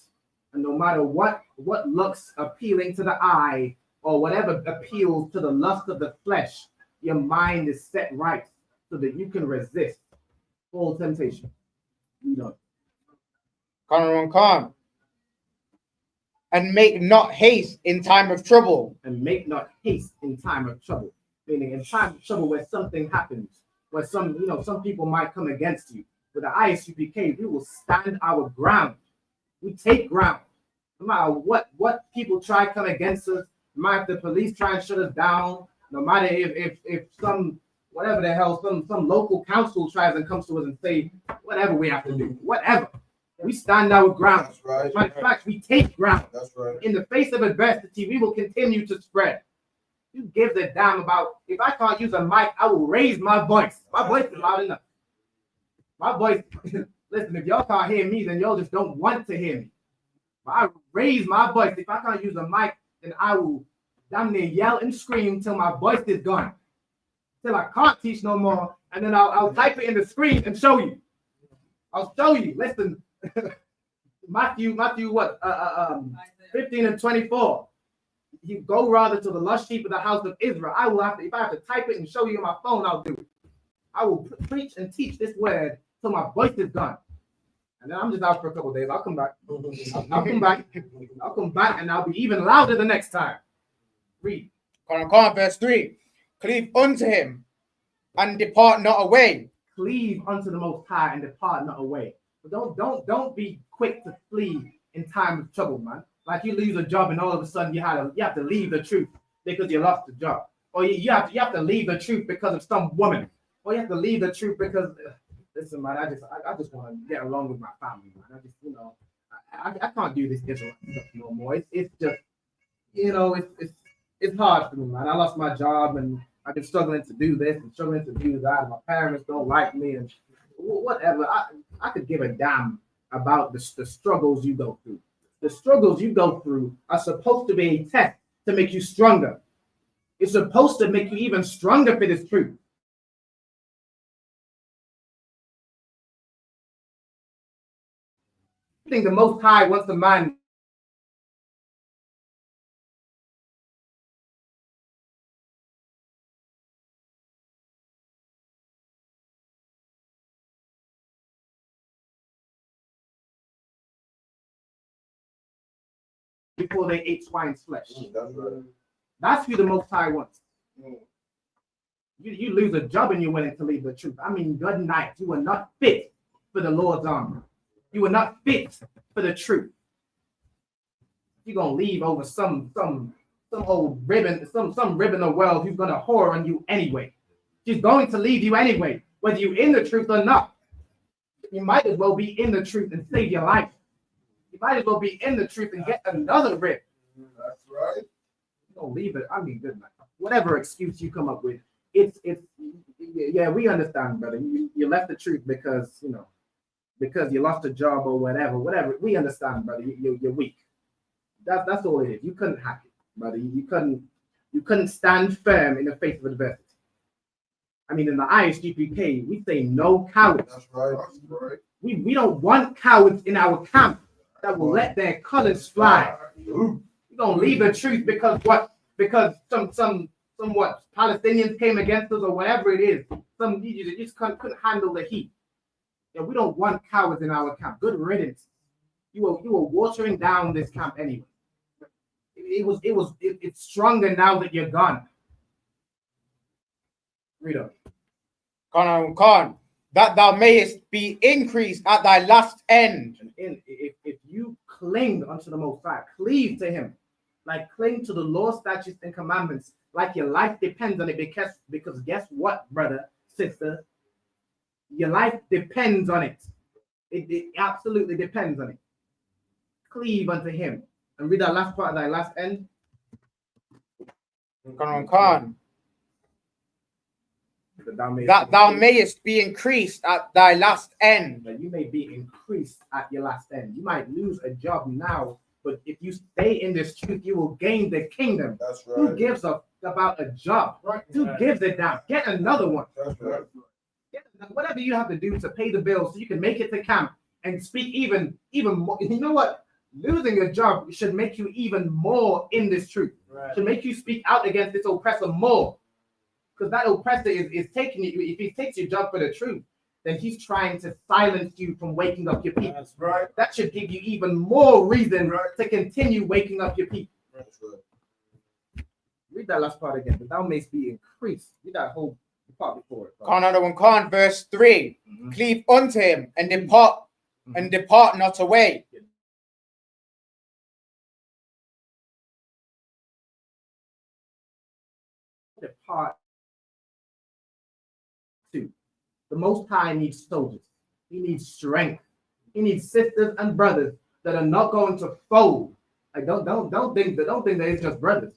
And no matter what looks appealing to the eye or whatever appeals to the lust of the flesh, your mind is set right so that you can resist all temptation. You know. Khan. And make not haste in time of trouble. And make not haste in time of trouble. Meaning in time of trouble where something happens, where some people might come against you. With the ISUPK, we will stand our ground. We take ground. No matter what people try to come against us, no matter if the police try and shut us down, no matter if some whatever the hell, some local council tries and comes to us and say whatever we have to do, whatever. We stand our ground. That's right. Matter of fact, we take ground. That's right. In the face of adversity, we will continue to spread. Who gives a damn about if I can't use a mic, I will raise my voice. My voice is loud enough. My voice, listen, if y'all can't hear me, then y'all just don't want to hear me. But I raise my voice. If I can't use a mic, then I will damn near yell and scream till my voice is gone. Till I can't teach no more. And then I'll type it in the screen and show you. I'll show you. Listen, Matthew what? 15 and 24. you go rather to the lost sheep of the house of Israel. I will have to, if I have to type it and show you on my phone, I'll do it. I will preach and teach this word till my voice is gone. And then I'm just out for a couple of days. I'll come back. I'll come back. I'll come back and I'll be even louder the next time. Read. Verse 3. Cleave unto him and depart not away. Cleave unto the Most High and depart not away. But don't be quick to flee in time of trouble, man. Like you lose a job and all of a sudden you have to leave the truth because you lost the job, or you have to leave the truth because of some woman, or you have to leave the truth because listen, man. I just want to get along with my family, man. I just I can't do this Israelite stuff no more. It's just it's hard for me, man. I lost my job and I've been struggling to do this and struggling to do that. And my parents don't like me and whatever. I could give a damn about the struggles you go through. The struggles you go through are supposed to be a test to make you stronger. It's supposed to make you even stronger for this truth. I think the Most High wants a man before they ate swine's flesh. That's who the Most High wants. You lose a job and you're willing to leave the truth. I mean, good night. You are not fit for the Lord's army. You are not fit for the truth. You're gonna leave over some old ribbon, some ribbon of world who's gonna whore on you anyway. She's going to leave you anyway, whether you're in the truth or not. You might as well be in the truth and save your life. You might as well be in the truth and get another rib. That's right. Don't leave it. I mean, good night. Whatever excuse you come up with, it's yeah, we understand, brother. You left the truth because because you lost a job or whatever. We understand, brother. You're weak. That's all it is. You couldn't hack it, brother. You couldn't stand firm in the face of adversity. I mean, in the ISUPK, we say no cowards. That's right. That's right. We don't want cowards in our camp that will let their colors fly. We're gonna leave the truth because what? Because some what Palestinians came against us or whatever it is. You just couldn't handle the heat. Yeah, we don't want cowards in our camp. Good riddance. You were watering down this camp anyway. It's stronger now that you're gone. Read on. Khan, that thou mayest be increased at thy last end. And if you cling unto the Most High, cleave to him, like cling to the law, statutes, and commandments, like your life depends on it, because guess what, brother, sister? Your life depends on it. It absolutely depends on it. Cleave unto him. And read that last part of thy last end. Khan. That thou mayest be increased at thy last end. That you may be increased at your last end. You might lose a job now, but if you stay in this truth, you will gain the kingdom. That's right. Who gives about a job? Right. Who gives it down? Get another one. That's right. Whatever you have to do to pay the bills so you can make it to camp and speak even more. You know what? Losing a job should make you even more in this truth. Right. Should make you speak out against this oppressor more. Because that oppressor is taking you. If he takes your job for the truth, then he's trying to silence you from waking up your people. That's right. That should give you even more reason to continue waking up your people. That's right. Read that last part again. But thou mayst be increased. Read that whole part before it. Khan, verse 3. Cleave unto him and depart not away. Depart. The Most High needs soldiers. He needs strength. He needs sisters and brothers that are not going to fold. Like don't think that it's just brothers.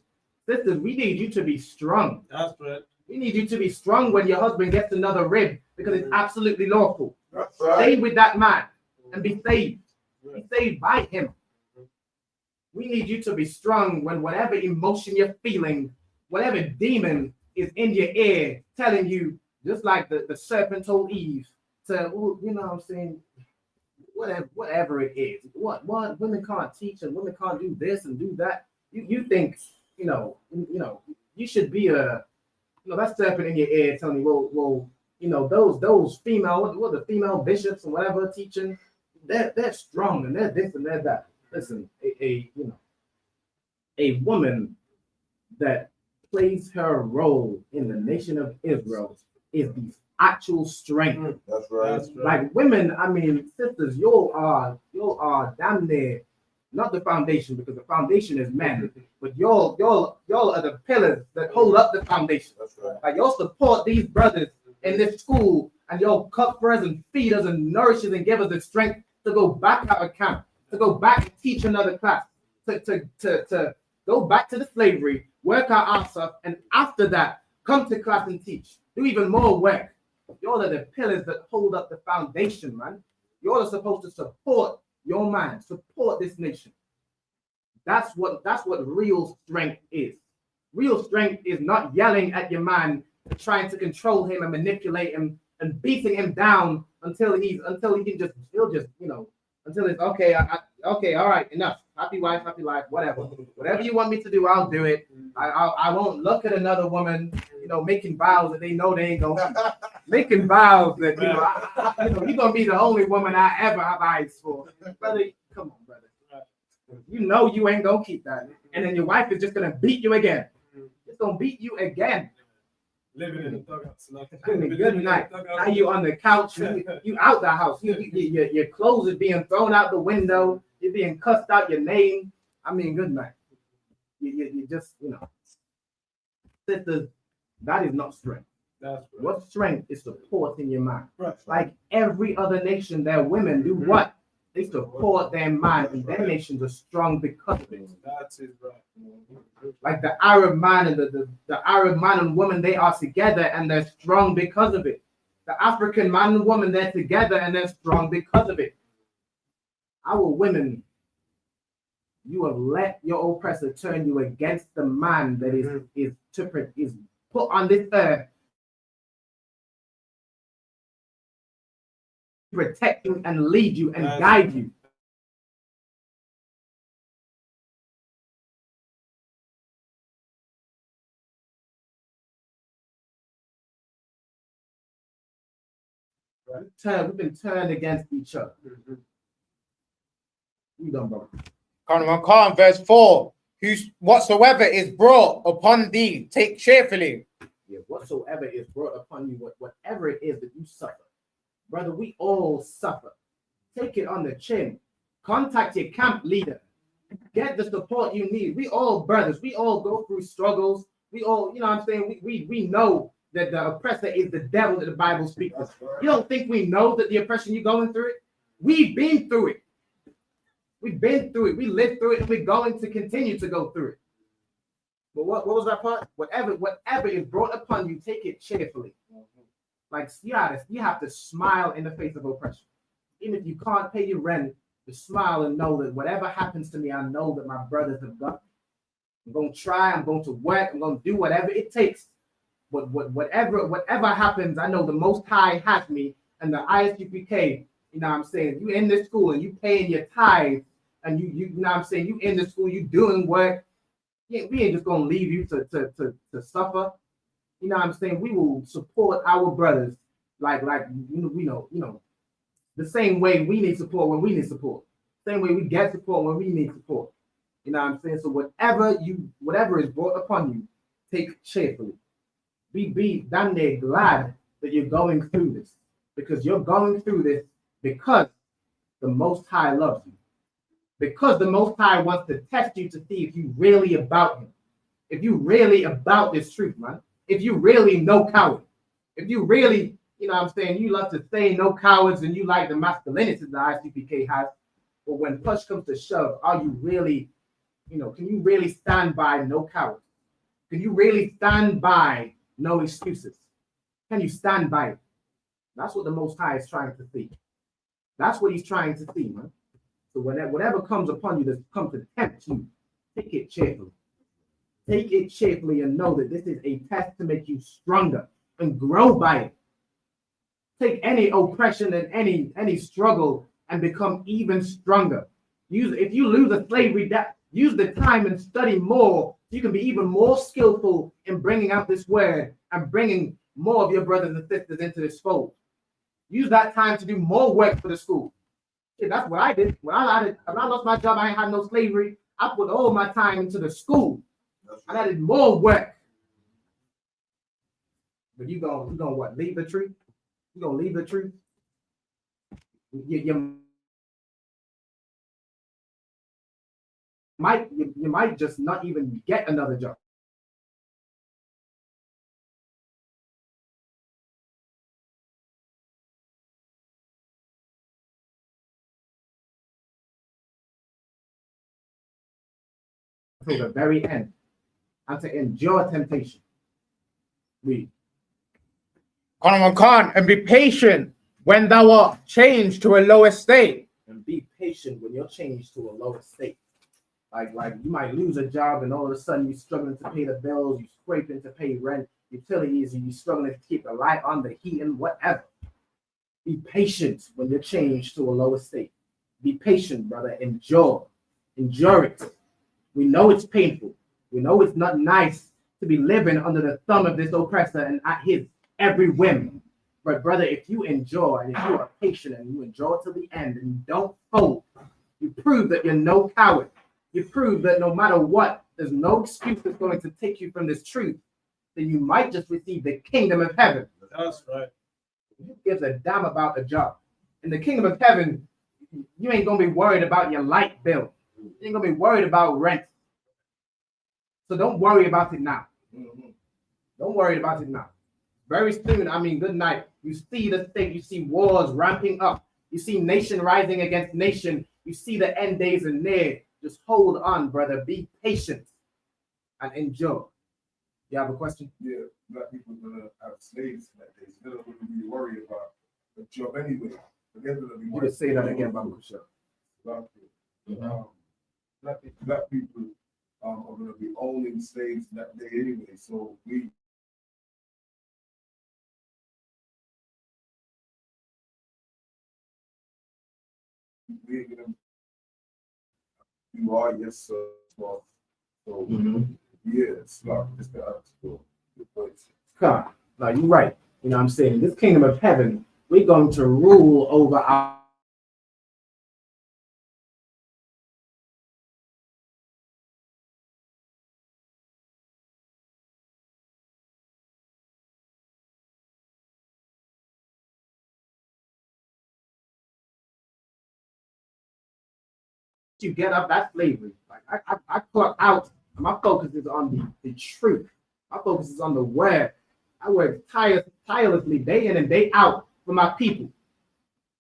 Sisters, we need you to be strong. That's right. We need you to be strong when your husband gets another rib because it's absolutely lawful. That's right. Stay with that man and be saved. Be saved by him. We need you to be strong when whatever emotion you're feeling, whatever demon is in your ear telling you, just like the serpent told Eve, to, you know what I'm saying, whatever it is. What women can't teach and women can't do this and do that. You think you should be that serpent in your ear telling you, well, those female, what the female bishops and whatever teaching, they're strong and they're this and they're that. Listen, a woman that plays her role in the nation of Israel is the actual strength. That's right. Like women, I mean, sisters, you are damn near not the foundation, because the foundation is men, but y'all are the pillars that hold up the foundation. That's right. Like y'all support these brothers in this school, and y'all cook for us and feed us and nourish us and give us the strength to go back out of camp, to go back and teach another class, to go back to the slavery, work our ass off, and after that, come to class and teach. Do even more work. Y'all are the pillars that hold up the foundation, man. Y'all are supposed to support your man, support this nation. That's what real strength is. Real strength is not yelling at your man, trying to control him and manipulate him and beating him down until it's okay, okay, all right, enough. Happy wife, happy life, whatever. Whatever you want me to do, I'll do it. I won't look at another woman, making vows that they know they ain't gonna making vows that you're gonna be the only woman I ever have eyes for. Brother, come on, brother. You ain't gonna keep that. And then your wife is just gonna beat you again. It's gonna beat you again. Living in the dugouts. Good night. Now you on the couch, you out the house. Your clothes are being thrown out the window. You're being cussed out your name. I mean, good night. You just, sisters, that is not strength. That's right. What strength is supporting your man? Right. Like every other nation, their women do what? They support their man, and their nations are strong because of it. That's it, right. Like the Arab man and the Arab man and woman, they are together and they're strong because of it. The African man and woman, they're together and they're strong because of it. Our women, you have let your oppressor turn you against the man that is put on this earth, protect you and lead you and guide you. We've been turned against each other. You done, bro. Quran verse 4. Whatsoever is brought upon thee, take cheerfully. Yeah, whatsoever is brought upon you, whatever it is that you suffer. Brother, we all suffer. Take it on the chin. Contact your camp leader. Get the support you need. We all brothers. We all go through struggles. We all, we know that the oppressor is the devil that the Bible speaks of. You don't think we know that the oppression you're going through it? We've been through it. We've been through it. We lived through it, and we're going to continue to go through it. But what was that part? Whatever is brought upon you, take it cheerfully. Like, you have to smile in the face of oppression. Even if you can't pay your rent, just smile and know that whatever happens to me, I know that my brothers have got me. I'm going to try. I'm going to work. I'm going to do whatever it takes. But whatever happens, I know the Most High has me, and the ISUPK. You in this school and you paying your tithes, and you in the school, you doing work. Yeah, we ain't just gonna leave you to suffer. We will support our brothers like we know the same way we need support when we need support. Same way we get support when we need support. So whatever is brought upon you, take cheerfully. Be damn near glad that you're going through this, because you're going through this because the Most High loves you. Because the Most High wants to test you to see if you really about him. If you really about this truth, man. If you really no coward. If you really, you love to say no cowards and you like the masculinity the ISUPK has. But when push comes to shove, are you really, can you really stand by no cowards? Can you really stand by no excuses? Can you stand by it? That's what the Most High is trying to see. That's what he's trying to see, man. So whatever comes upon you that comes to tempt you, take it cheerfully. Take it cheerfully and know that this is a test to make you stronger and grow by it. Take any oppression and any struggle and become even stronger. If you lose a slavery, Use the time and study more so you can be even more skillful in bringing out this word and bringing more of your brothers and sisters into this fold. Use that time to do more work for the school. Yeah, that's what I did. When I lost my job, I ain't had no slavery. I put all my time into the school. And I did more work. But you gonna what? Leave the truth? You gonna leave the truth? You might just not even get another job. Until the very end, and to endure temptation. Read. And be patient when thou art changed to a lower state. And be patient when you're changed to a lower state. Like you might lose a job and all of a sudden you're struggling to pay the bills, you're scraping to pay rent, utilities, and you're struggling to keep the light on, the heat, and whatever. Be patient when you're changed to a lower state. Be patient, brother. Endure it. We know it's painful. We know it's not nice to be living under the thumb of this oppressor and at his every whim. But brother, if you endure and if you are patient and you endure to the end and you don't fold, you prove that you're no coward. You prove that no matter what, there's no excuse that's going to take you from this truth, then you might just receive the kingdom of heaven. That's right. Who gives a damn about the job? In the kingdom of heaven, you ain't going to be worried about your light bill. You ain't going to be worried about rent. So don't worry about it now. Don't worry about it now. Very soon, good night. You see the state, you see wars ramping up. You see nation rising against nation. You see the end days are near. Just hold on, brother. Be patient and endure. You have a question? Yeah, black people are gonna have slaves in that day. So they're not gonna be worried about the job anyway. But they're gonna be You just say that again, Baba Kusha. Black people. Black people are gonna be owning slaves that day anyway. So we ain't gonna. You are, yes, sir. So yeah, it's like it's the article. God, now you're right. You know what I'm saying? This kingdom of heaven, we're going to rule over our you get up that slavery. Like I clock out. My focus is on the truth. My focus is on the word. I work tirelessly day in and day out for my people,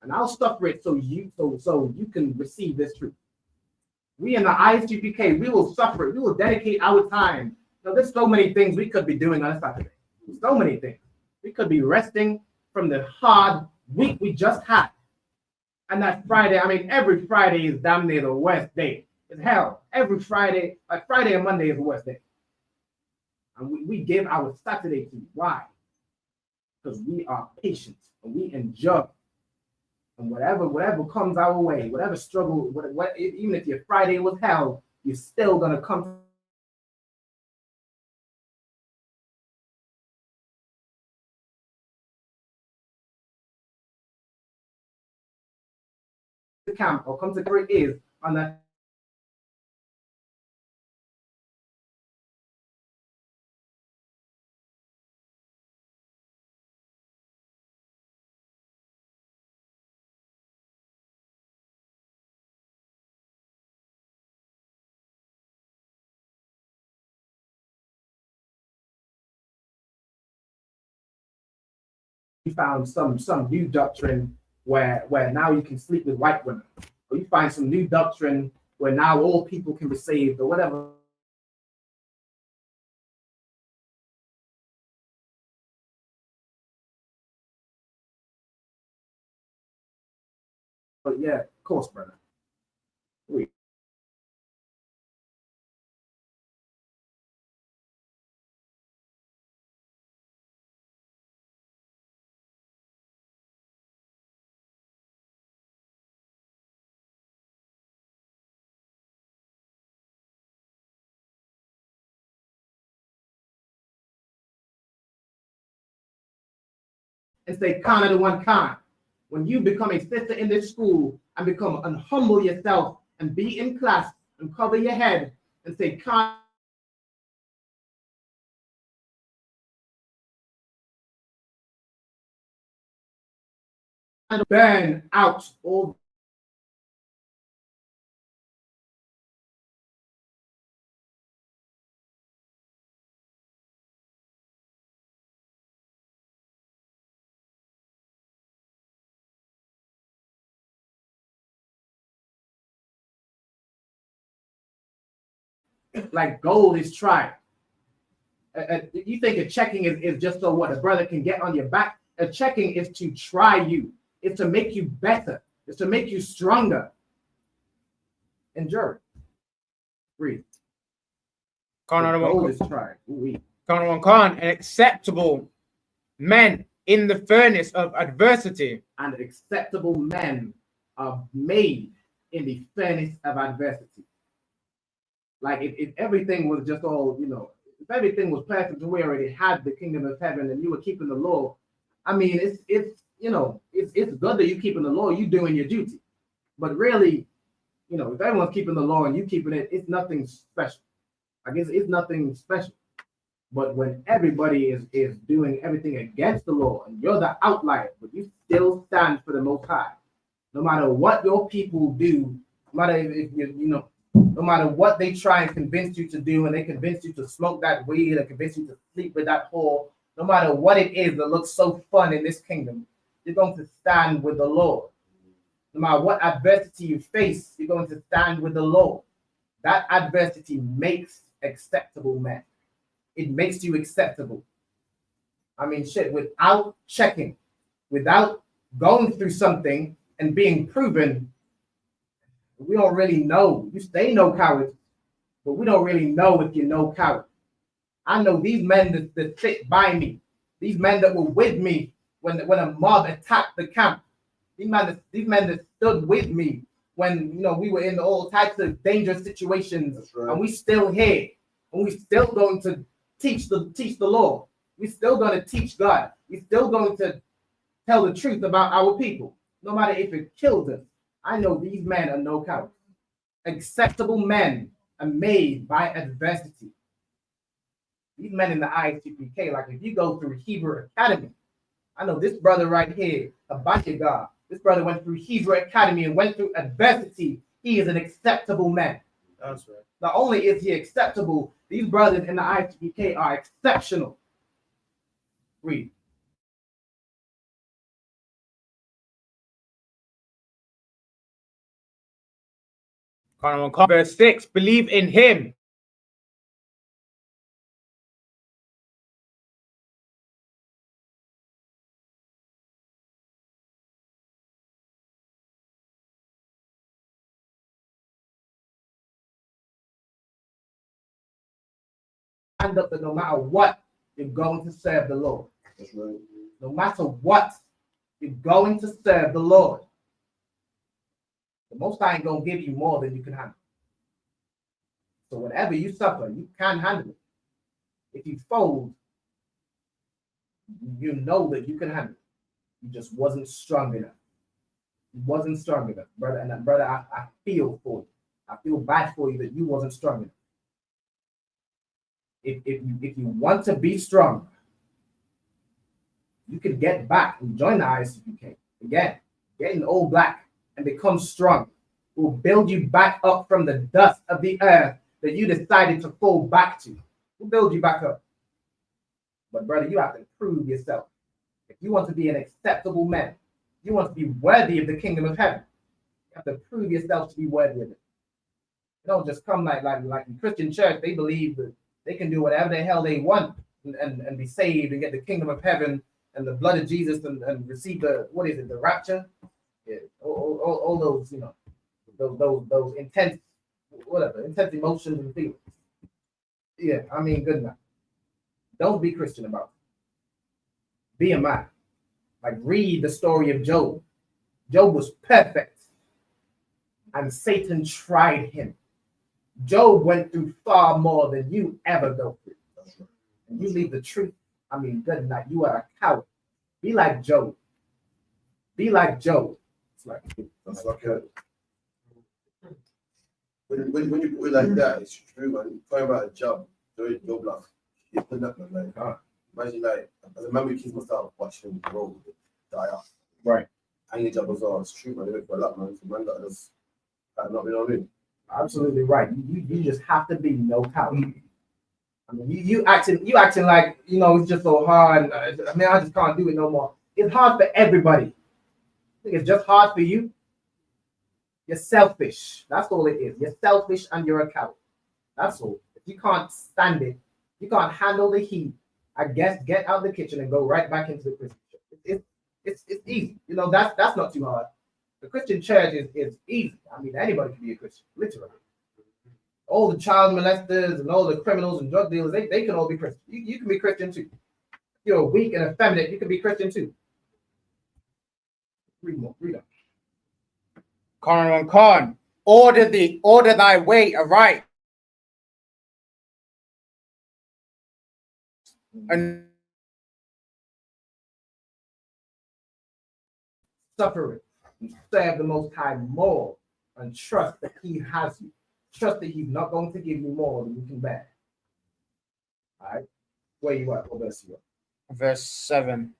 and I'll suffer it so you can receive this truth. We in the ISUPK, we will suffer it. We will dedicate our time. There's so many things we could be doing on Saturday. So many things. We could be resting from the hard week we just had. And that Friday, every Friday is damn near the worst day. It's hell. Every Friday, like Friday and Monday is the worst day. And we give our Saturday to you. Why? Because we are patient and we endure. And whatever comes our way, whatever struggle, even if your Friday was hell, you're still gonna come to camp or come to where it is on that. You found some new doctrine where now you can sleep with white women, or you find some new doctrine where now all people can be saved, or whatever. But yeah, of course, brother. and say, Khan the one Khan. When you become a sister in this school and become and humble yourself and be in class and cover your head and say, Khan. And burn out all like gold is tried. You think a checking is just so what a brother can get on your back? A checking is to try you. It's to make you better. It's to make you stronger. Endure. Breathe. Gold is tried. Khan, an acceptable men in the furnace of adversity. And acceptable men are made in the furnace of adversity. Like if everything was just all, if everything was perfect and we already had the kingdom of heaven and you were keeping the law, I mean, it's good that you're keeping the law, you doing your duty. But really, if everyone's keeping the law and you keeping it, it's nothing special. I guess it's nothing special. But when everybody is doing everything against the law and you're the outlier, but you still stand for the Most High, no matter what your people do, no matter if no matter what they try and convince you to do, and they convince you to smoke that weed, or convince you to sleep with that whore, no matter what it is that looks so fun in this kingdom, you're going to stand with the Lord. No matter what adversity you face, you're going to stand with the Lord. That adversity makes acceptable men. It makes you acceptable. I mean, shit, without checking, without going through something and being proven, we don't really know. They know cowards, but we don't really know if you know cowards. I know these men that sit by me, these men that were with me when a mob attacked the camp, these men that stood with me when we were in all types of dangerous situations, and we still here, and we still going to teach the law. We still going to teach God. We still going to tell the truth about our people, no matter if it kills us. I know these men are no cowards. Acceptable men are made by adversity. These men in the ISUPK, like if you go through Hebrew Academy, I know this brother right here, Abadyagar, this brother went through Hebrew Academy and went through adversity. He is an acceptable man. That's right. Not only is he acceptable, these brothers in the ISUPK are exceptional. Read. Verse 6, believe in him. Stand up that no matter what, you're going to serve the Lord. That's right. No matter what, you're going to serve the Lord. The Most High ain't going to give you more than you can handle. So whatever you suffer, you can handle it. If you fold, you know that you can handle it. You just wasn't strong enough. You wasn't strong enough, brother. And brother, I feel for you. I feel bad for you that you wasn't strong enough. If you want to be strong, you can get back and join the ISUPK. Again, get in all black and become strong. It will build you back up from the dust of the earth that you decided to fall back to. We'll build you back up. But brother, you have to prove yourself. If you want to be an acceptable man, you want to be worthy of the kingdom of heaven, you have to prove yourself to be worthy of it. You don't just come like in Christian church, they believe that they can do whatever the hell they want and be saved and get the kingdom of heaven and the blood of Jesus and receive the rapture? Yeah, all those, those intense emotions and feelings. Yeah, I mean, good enough. Don't be Christian about it. Be a man. Like, read the story of Job. Job was perfect, and Satan tried him. Job went through far more than you ever go through. And you leave the truth. I mean, good enough. You are a coward. Be like Job. Be like Job. It's like that's like when you put it like that, it's true, man. Talking about a job, doing job life. It's not like imagine like as a man with kids myself watching the road die off. Right. And your job as well. It's true, man. They wait for a lot, man. So man that just not been on it. Absolutely right. You just have to be no power. I mean, you acting like it's just so hard. I mean, I just can't do it no more. It's hard for everybody. I think it's just hard for you. You're selfish. That's all it is. You're selfish and you're a coward. That's all. If you can't stand it, you can't handle the heat. I guess get out of the kitchen and go right back into the Christian church. It's easy. That's not too hard. The Christian church is easy. I mean, anybody can be a Christian, literally. All the child molesters and all the criminals and drug dealers, they can all be Christian. You can be Christian too. If you're weak and effeminate, you can be Christian too. Read more. Read on. Khan, order thy way aright. And suffer it and serve the Most High more and trust that He has you. Trust that He's not going to give you more than you can bear. All right, where you at? What verse you at? Verse 7.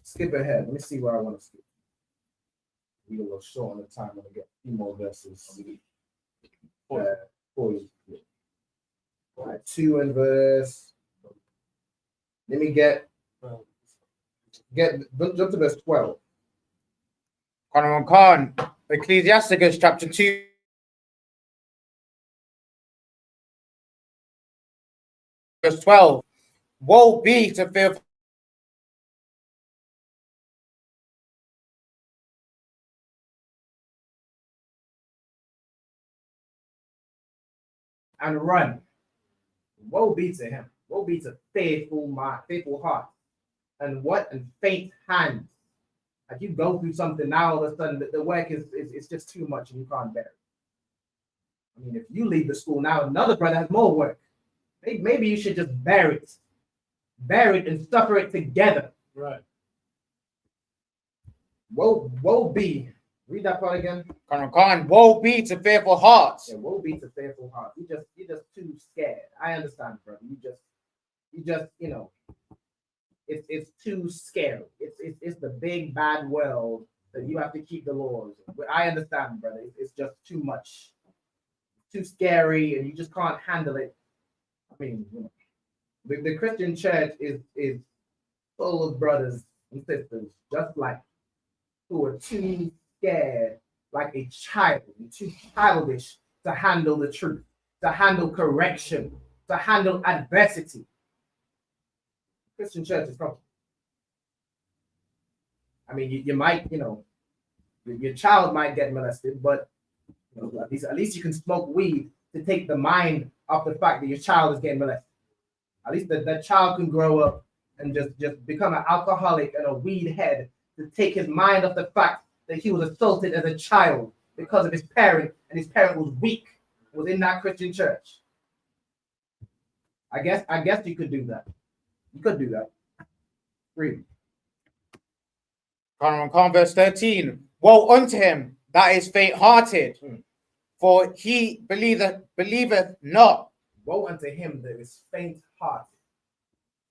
Skip ahead. Let me see where I want to skip. We're a little short on the time. I'm gonna get a few more verses for you. All right, 2 and verse. Let me get jump to verse 12. Khan, Ecclesiasticus chapter 2. Verse 12. Woe be to fearful and run. Woe be to him. Woe be to faithful heart. And what? And faint hands. Like you go through something now, all of a sudden the work is just too much and you can't bear it. I mean, if you leave the school now, another brother has more work. Maybe you should just bear it. Bear it and suffer it together. Right. Woe be. Read that part again. Khan, woe be to fearful hearts. Yeah, woe be to fearful hearts. You're just too scared. I understand, brother. You just it's too scary. It's the big bad world that you have to keep the laws. I understand, brother. It's just too much, too scary, and you just can't handle it. I mean, the Christian church is full of brothers and sisters just like who are too scared, like a child, too childish to handle the truth, to handle correction, to handle adversity. Christian church is coming. I mean, you might, your child might get molested, but at least you can smoke weed to take the mind off the fact that your child is getting molested. At least that child can grow up and just become an alcoholic and a weed head to take his mind off the fact that he was assaulted as a child because of his parent, and his parent was weak, was in that Christian church. I guess you could do that. You could do that. Read. Verse 13. Woe unto him that is faint-hearted, for he believeth not. Woe unto him that is faint-hearted,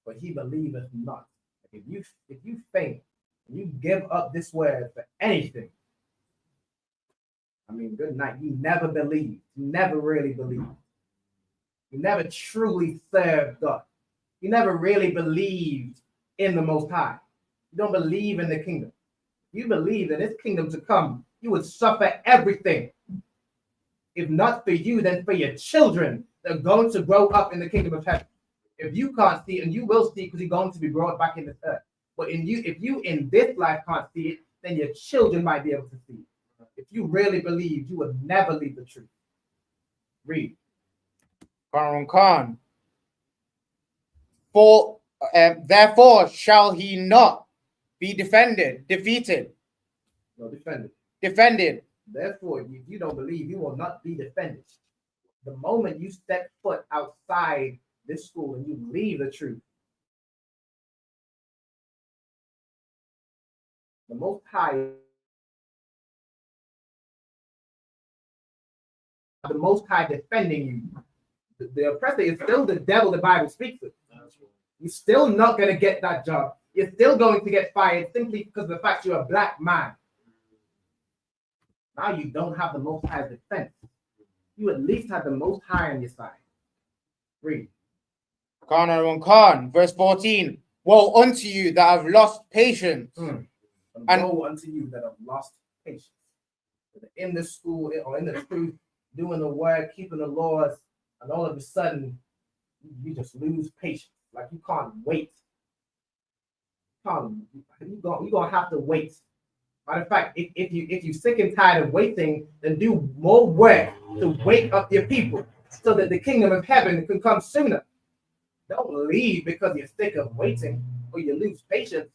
for he believeth not. If you faint, you give up this word for anything. I mean, good night. You never believed. You never really believed. You never truly served God. You never really believed in the Most High. You don't believe in the kingdom. You believe in this kingdom to come, you would suffer everything. If not for you, then for your children that are going to grow up in the kingdom of heaven. If you can't see, and you will see because you're going to be brought back in this earth. But if you in this life can't see it, then your children might be able to see it. If you really believe, you would never leave the truth. Read. Khan. For therefore shall he not be defeated. No, defended. Defended. Therefore, if you don't believe, you will not be defended. The moment you step foot outside this school and you leave the truth, the Most High, defending you. The oppressor is still the devil the Bible speaks of. You're still not going to get that job. You're still going to get fired simply because of the fact you're a black man. Now you don't have the Most High's defense. You at least have the Most High on your side. Read. Khan, verse 14. Woe unto you that have lost patience. And woe unto you that have lost patience. In the school or in the truth, doing the word, keeping the laws, and all of a sudden, you just lose patience. Like you can't wait. You're gonna have to wait. Matter of fact, if you're sick and tired of waiting, then do more work to wake up your people so that the kingdom of heaven can come sooner. Don't leave because you're sick of waiting or you lose patience.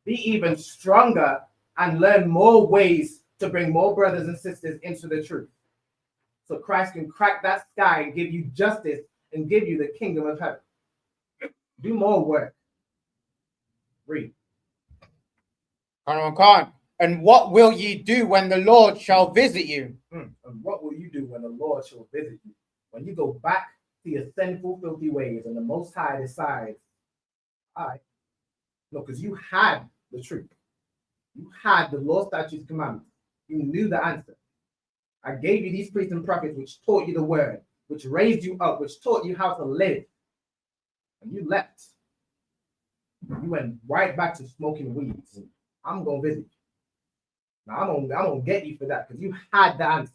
Be even stronger and learn more ways to bring more brothers and sisters into the truth. So Christ can crack that sky and give you justice and give you the kingdom of heaven. Do more work. Read. Khan. And what will ye do when the Lord shall visit you? And what will you do when the Lord shall visit you? When you go back to your sinful, filthy ways and the Most High decides, all right, no, because you had the truth. You had the law, statutes, commandments. You knew the answer. I gave you these priests and prophets which taught you the word, which raised you up, which taught you how to live. And you left. You went right back to smoking weeds. I'm going to visit you. Now, I'm gonna get you for that because you had the answer.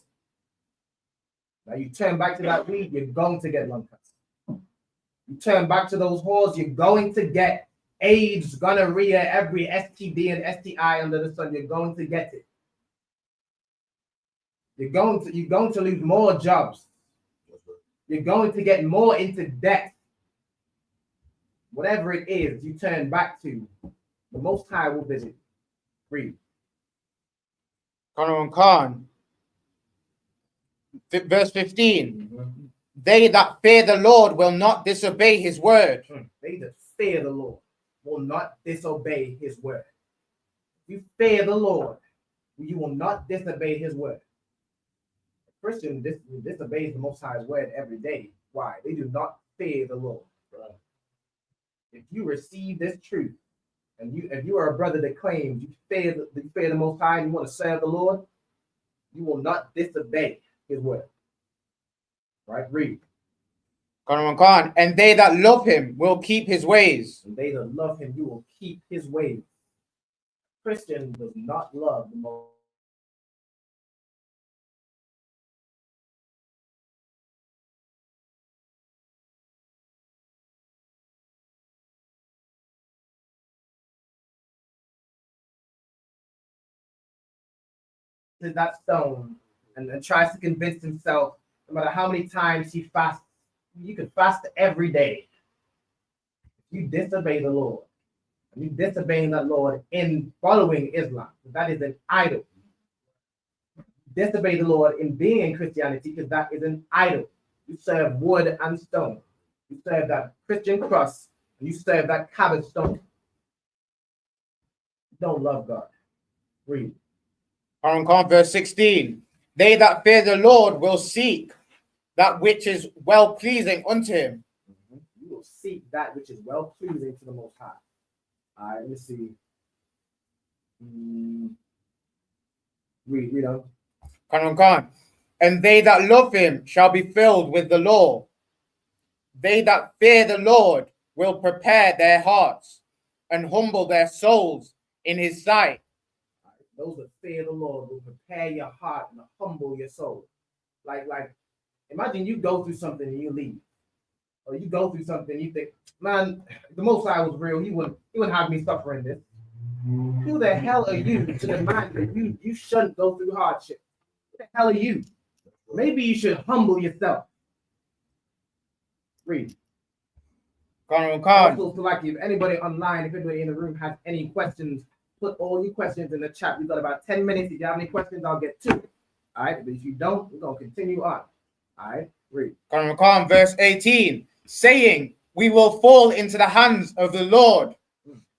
Now, you turn back to that weed, you're going to get lung cancer. You turn back to those whores, you're going to get AIDS, gonorrhea, every STD and STI under the sun. You're going to get it. You're going to lose more jobs. You're going to get more into debt. Whatever it is you turn back to, the Most High will visit. Read. Khan. Verse 15. They that fear the Lord will not disobey his word. They that fear the Lord will not disobey his word. If you fear the Lord, you will not disobey his word. A Christian disobeys the Most High's word every day. Why? They do not fear the Lord. Right. If you receive this truth, and if you are a brother that claims you fear the Most High and you want to serve the Lord, you will not disobey his word. Right? Read. Khan. And they that love him will keep his ways. And they that love him, you will keep his ways. Christian does not love the Most to that stone and tries to convince himself, no matter how many times he fasts, you can fast every day. You disobey the Lord. You disobeying that Lord in following Islam. That is an idol. Disobey the Lord in being in Christianity because that is an idol. You serve wood and stone. You serve that Christian cross and you serve that Kaaba stone. You don't love God. Read. Verse 16. They that fear the Lord will seek that which is well pleasing unto him. You will seek that which is well pleasing to the Most High. All right, let me see. Read on. And they that love him shall be filled with the law. They that fear the Lord will prepare their hearts and humble their souls in his sight. Those that fear the Lord will prepare your heart and humble your soul. Like, imagine you go through something and you leave. Or you go through something and you think, man, the Most High was real. He wouldn't have me suffering this. Who the hell are you to demand that you shouldn't go through hardship? Who the hell are you? Maybe you should humble yourself. Read. Also, so like if anybody online, if anybody in the room has any questions, put all your questions in the chat. We've got about 10 minutes. If you have any questions, I'll get to it. All right. But if you don't, we're going to continue on. All right. Read. Verse 18. saying, we will fall into the hands of the Lord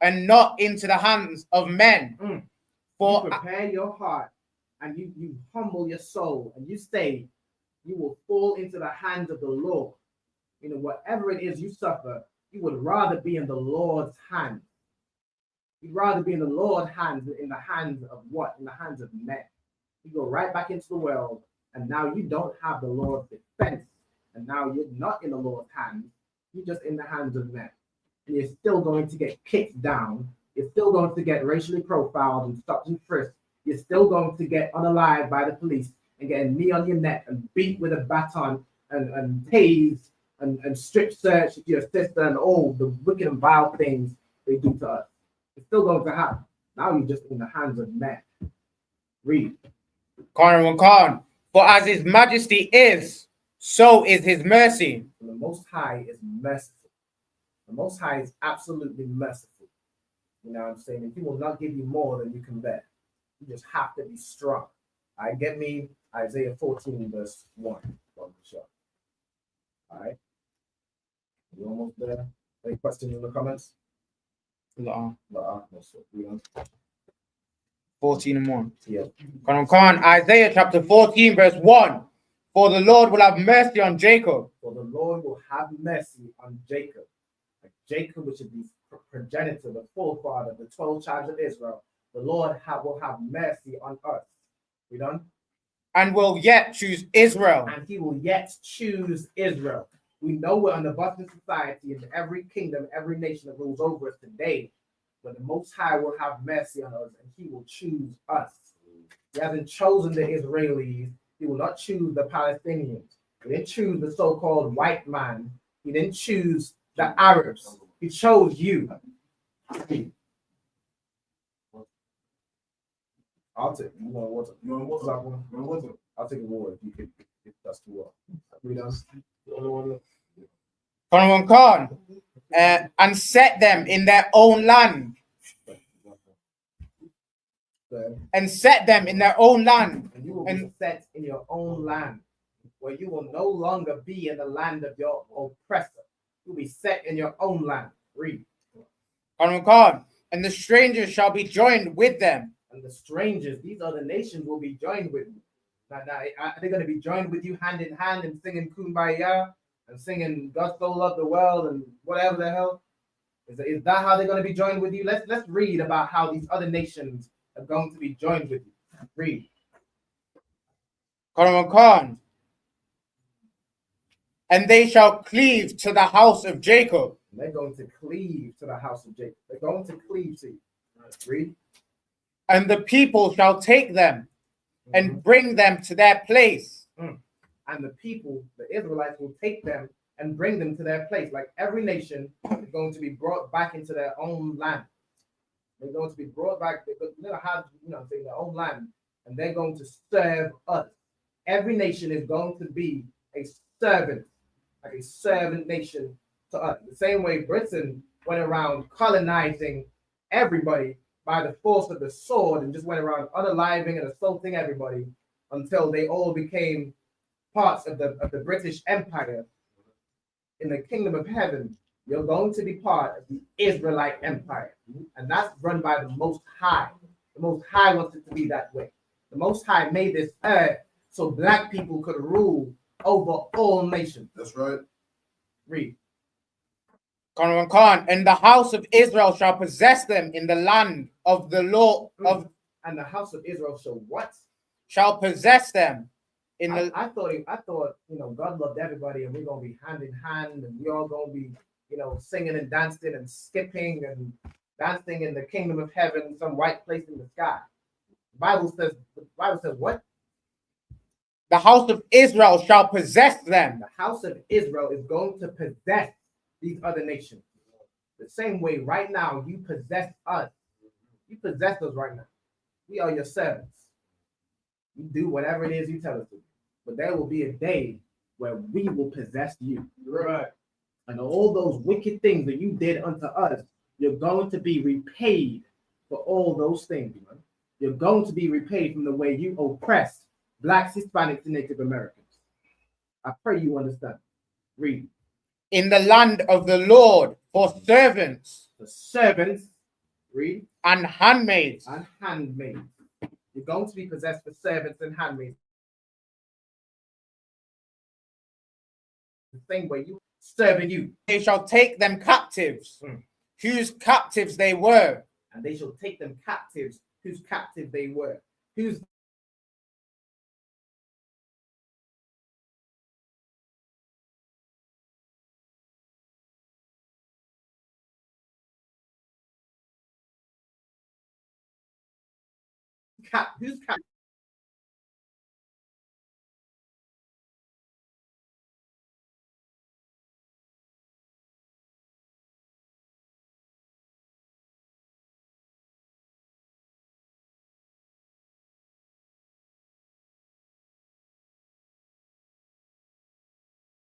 and not into the hands of men. For you prepare your heart and you humble your soul and you say, you will fall into the hands of the Lord. You know, whatever it is you suffer, you would rather be in the Lord's hands. You'd rather be in the Lord's hands than in the hands of what? In the hands of men. You go right back into the world, and now you don't have the Lord's defense. And now you're not in the Lord's hands. You're just in the hands of men. And you're still going to get kicked down. You're still going to get racially profiled and stopped and frisked. You're still going to get unalived by the police and get a knee on your neck and beat with a baton and tased and strip search your sister and all the wicked and vile things they do to us. It's still going to happen. Now you're just in the hands of men. Read. Khan. For as his majesty is, so is his mercy. The Most High is merciful. The Most High is absolutely merciful. You know what I'm saying? And he will not give you more than you can bear. You just have to be strong. I get me Isaiah 14 verse 1. All right. You almost there? Any questions in the comments? 14 and 1. Yeah. Khan, Isaiah chapter 14, verse 1. For the Lord will have mercy on Jacob. For the Lord will have mercy on Jacob. Like Jacob, which is the progenitor, the forefather, the 12 tribes of Israel. The Lord will have mercy on us. We done? And will yet choose Israel. And he will yet choose Israel. We know we're under Boston society in every kingdom, every nation that rules over us today. But the Most High will have mercy on us and he will choose us. He hasn't chosen the Israelis. He will not choose the Palestinians. He didn't choose the so-called white man. He didn't choose the Arabs. He chose you. I'll take you want water. You want water? You want water? I'll take a water if that's too well. We done. Khan, and set them in their own land. And set them in their own land. And you will be set in your own land, where you will no longer be in the land of your oppressor. You'll be set in your own land. Read. Khan, and the strangers shall be joined with them. And the strangers, these other nations, will be joined with you. Now, are they going to be joined with you hand in hand and singing Kumbaya and singing God so loved the world and whatever the hell? Is that how they're going to be joined with you? Let's read about how these other nations are going to be joined with you. Read. Khan. And they shall cleave to the house of Jacob. And they're going to cleave to the house of Jacob. They're going to cleave to you. Read. And the people shall take them and bring them to their place. And the people, the Israelites, will take them and bring them to their place. Like every nation is going to be brought back into their own land. They're going to be brought back. They're going to have, their own land, and they're going to serve us. Every nation is going to be a servant, like a servant nation to us. The same way Britain went around colonizing everybody by the force of the sword and just went around unaliving and assaulting everybody until they all became parts of the British Empire. In the kingdom of heaven, you're going to be part of the Israelite Empire. And that's run by the Most High. The Most High wants it to be that way. The Most High made this earth so black people could rule over all nations. That's right. Read. Khan, and the house of Israel shall possess them in the land of the law of. And the house of Israel shall what? Shall possess them in the. I thought God loved everybody, and we're gonna be hand in hand, and we all gonna be singing and dancing and skipping and dancing in the kingdom of heaven, some white place in the sky. The Bible says what? The house of Israel shall possess them. The house of Israel is going to possess these other nations. The same way right now you possess us. You possess us right now. We are your servants. You do whatever it is you tell us to do. But there will be a day where we will possess you. Right. And all those wicked things that you did unto us, you're going to be repaid for all those things, man. You're going to be repaid from the way you oppressed Blacks, Hispanics, and Native Americans. I pray you understand. Read. in the land of the Lord for servants. The servants, read. And handmaids. And handmaids. You're going to be possessed for servants and handmaids. The same way you serving you. They shall take them captives, whose captives they were. And they shall take them captives, whose captive they were. Whose whose captive?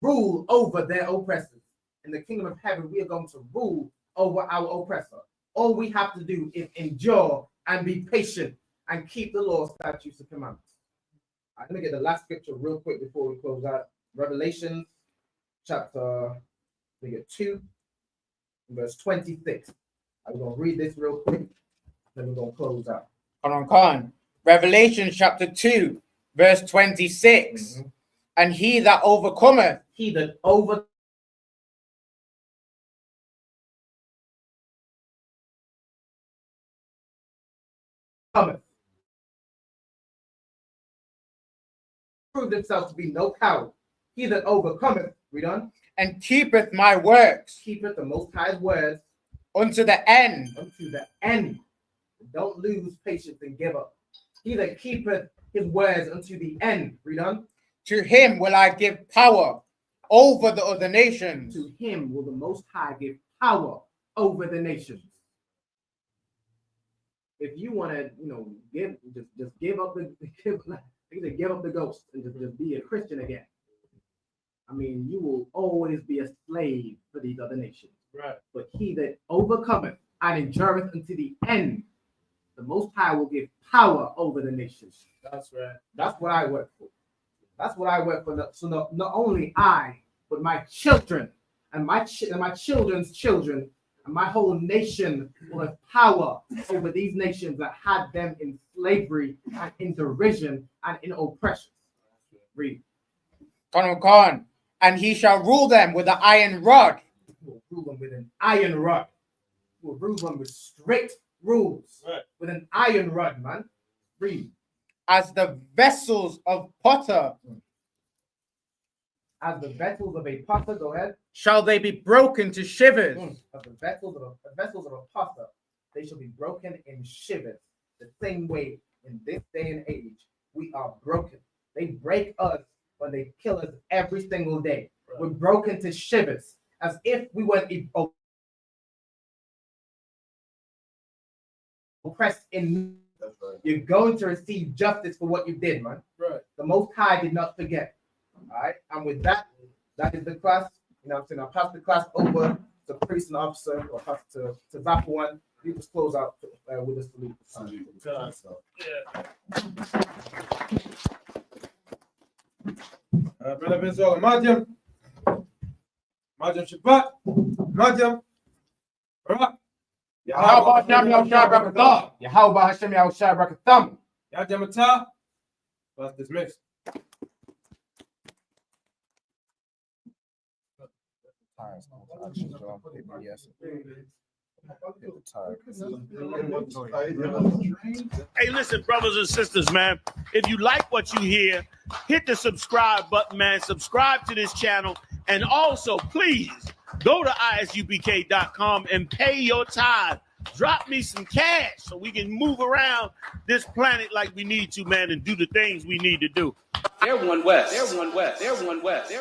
Rule over their oppressors. In the kingdom of heaven, we are going to rule over our oppressor. All we have to do is endure and be patient and keep the law, statutes, and commandments. I'm going to get the last scripture real quick before we close out. Revelation chapter 2, verse 26. I'm going to read this real quick, then we're going to close out. Come on. Revelation chapter 2, verse 26. And he that overcometh, he that overcometh, prove themselves to be no coward. He that overcometh, read on, and keepeth my works, keepeth the Most High's words unto the end. Unto the end. Don't lose patience and give up. He that keepeth his words unto the end, read on. To him will I give power over the other nations. To him will the Most High give power over the nations. If you want to, just give up the ghost and just be a Christian again. I mean, you will always be a slave for these other nations. Right. But he that overcometh and endureth unto the end, the Most High will give power over the nations. That's right. That's what I work for. That's what I work for. So not only I, but my children and my children's children and my whole nation will have power over these nations that had them in slavery and in derision and in oppression. Read. Con. And he shall rule them with an iron rod. He will rule them with an iron rod. He will rule them with strict rules. Right. With an iron rod, man. Read. As the vessels of potter. As the vessels of a potter, go ahead. Shall they be broken to shivers? Of the vessels of a potter, they shall be broken in shivers. The same way in this day and age, we are broken. They break us when they kill us every single day. Right. We're broken to shivers, as if we weren't oppressed in. Right. You're going to receive justice for what you did, man. Right. The Most High did not forget. All right. And with that, that is the class. You know what I'm saying? I'll pass the class over to priest and officer, or pass to Zap one. You just close out with a salute. Brother Benzola, Madjam Shabbat, Madjam, Barak. Yahweh Hashem Yahushua Barakatah. Yahweh Hashem Yahushua Barakatah. Yadamata. Class dismissed. Hey, listen, brothers and sisters, man. If you like what you hear, hit the subscribe button, man. Subscribe to this channel. And also, please, go to ISUPK.com and pay your tithe. Drop me some cash so we can move around this planet like we need to, man, and do the things we need to do. They're one West. They're one West. They're one West.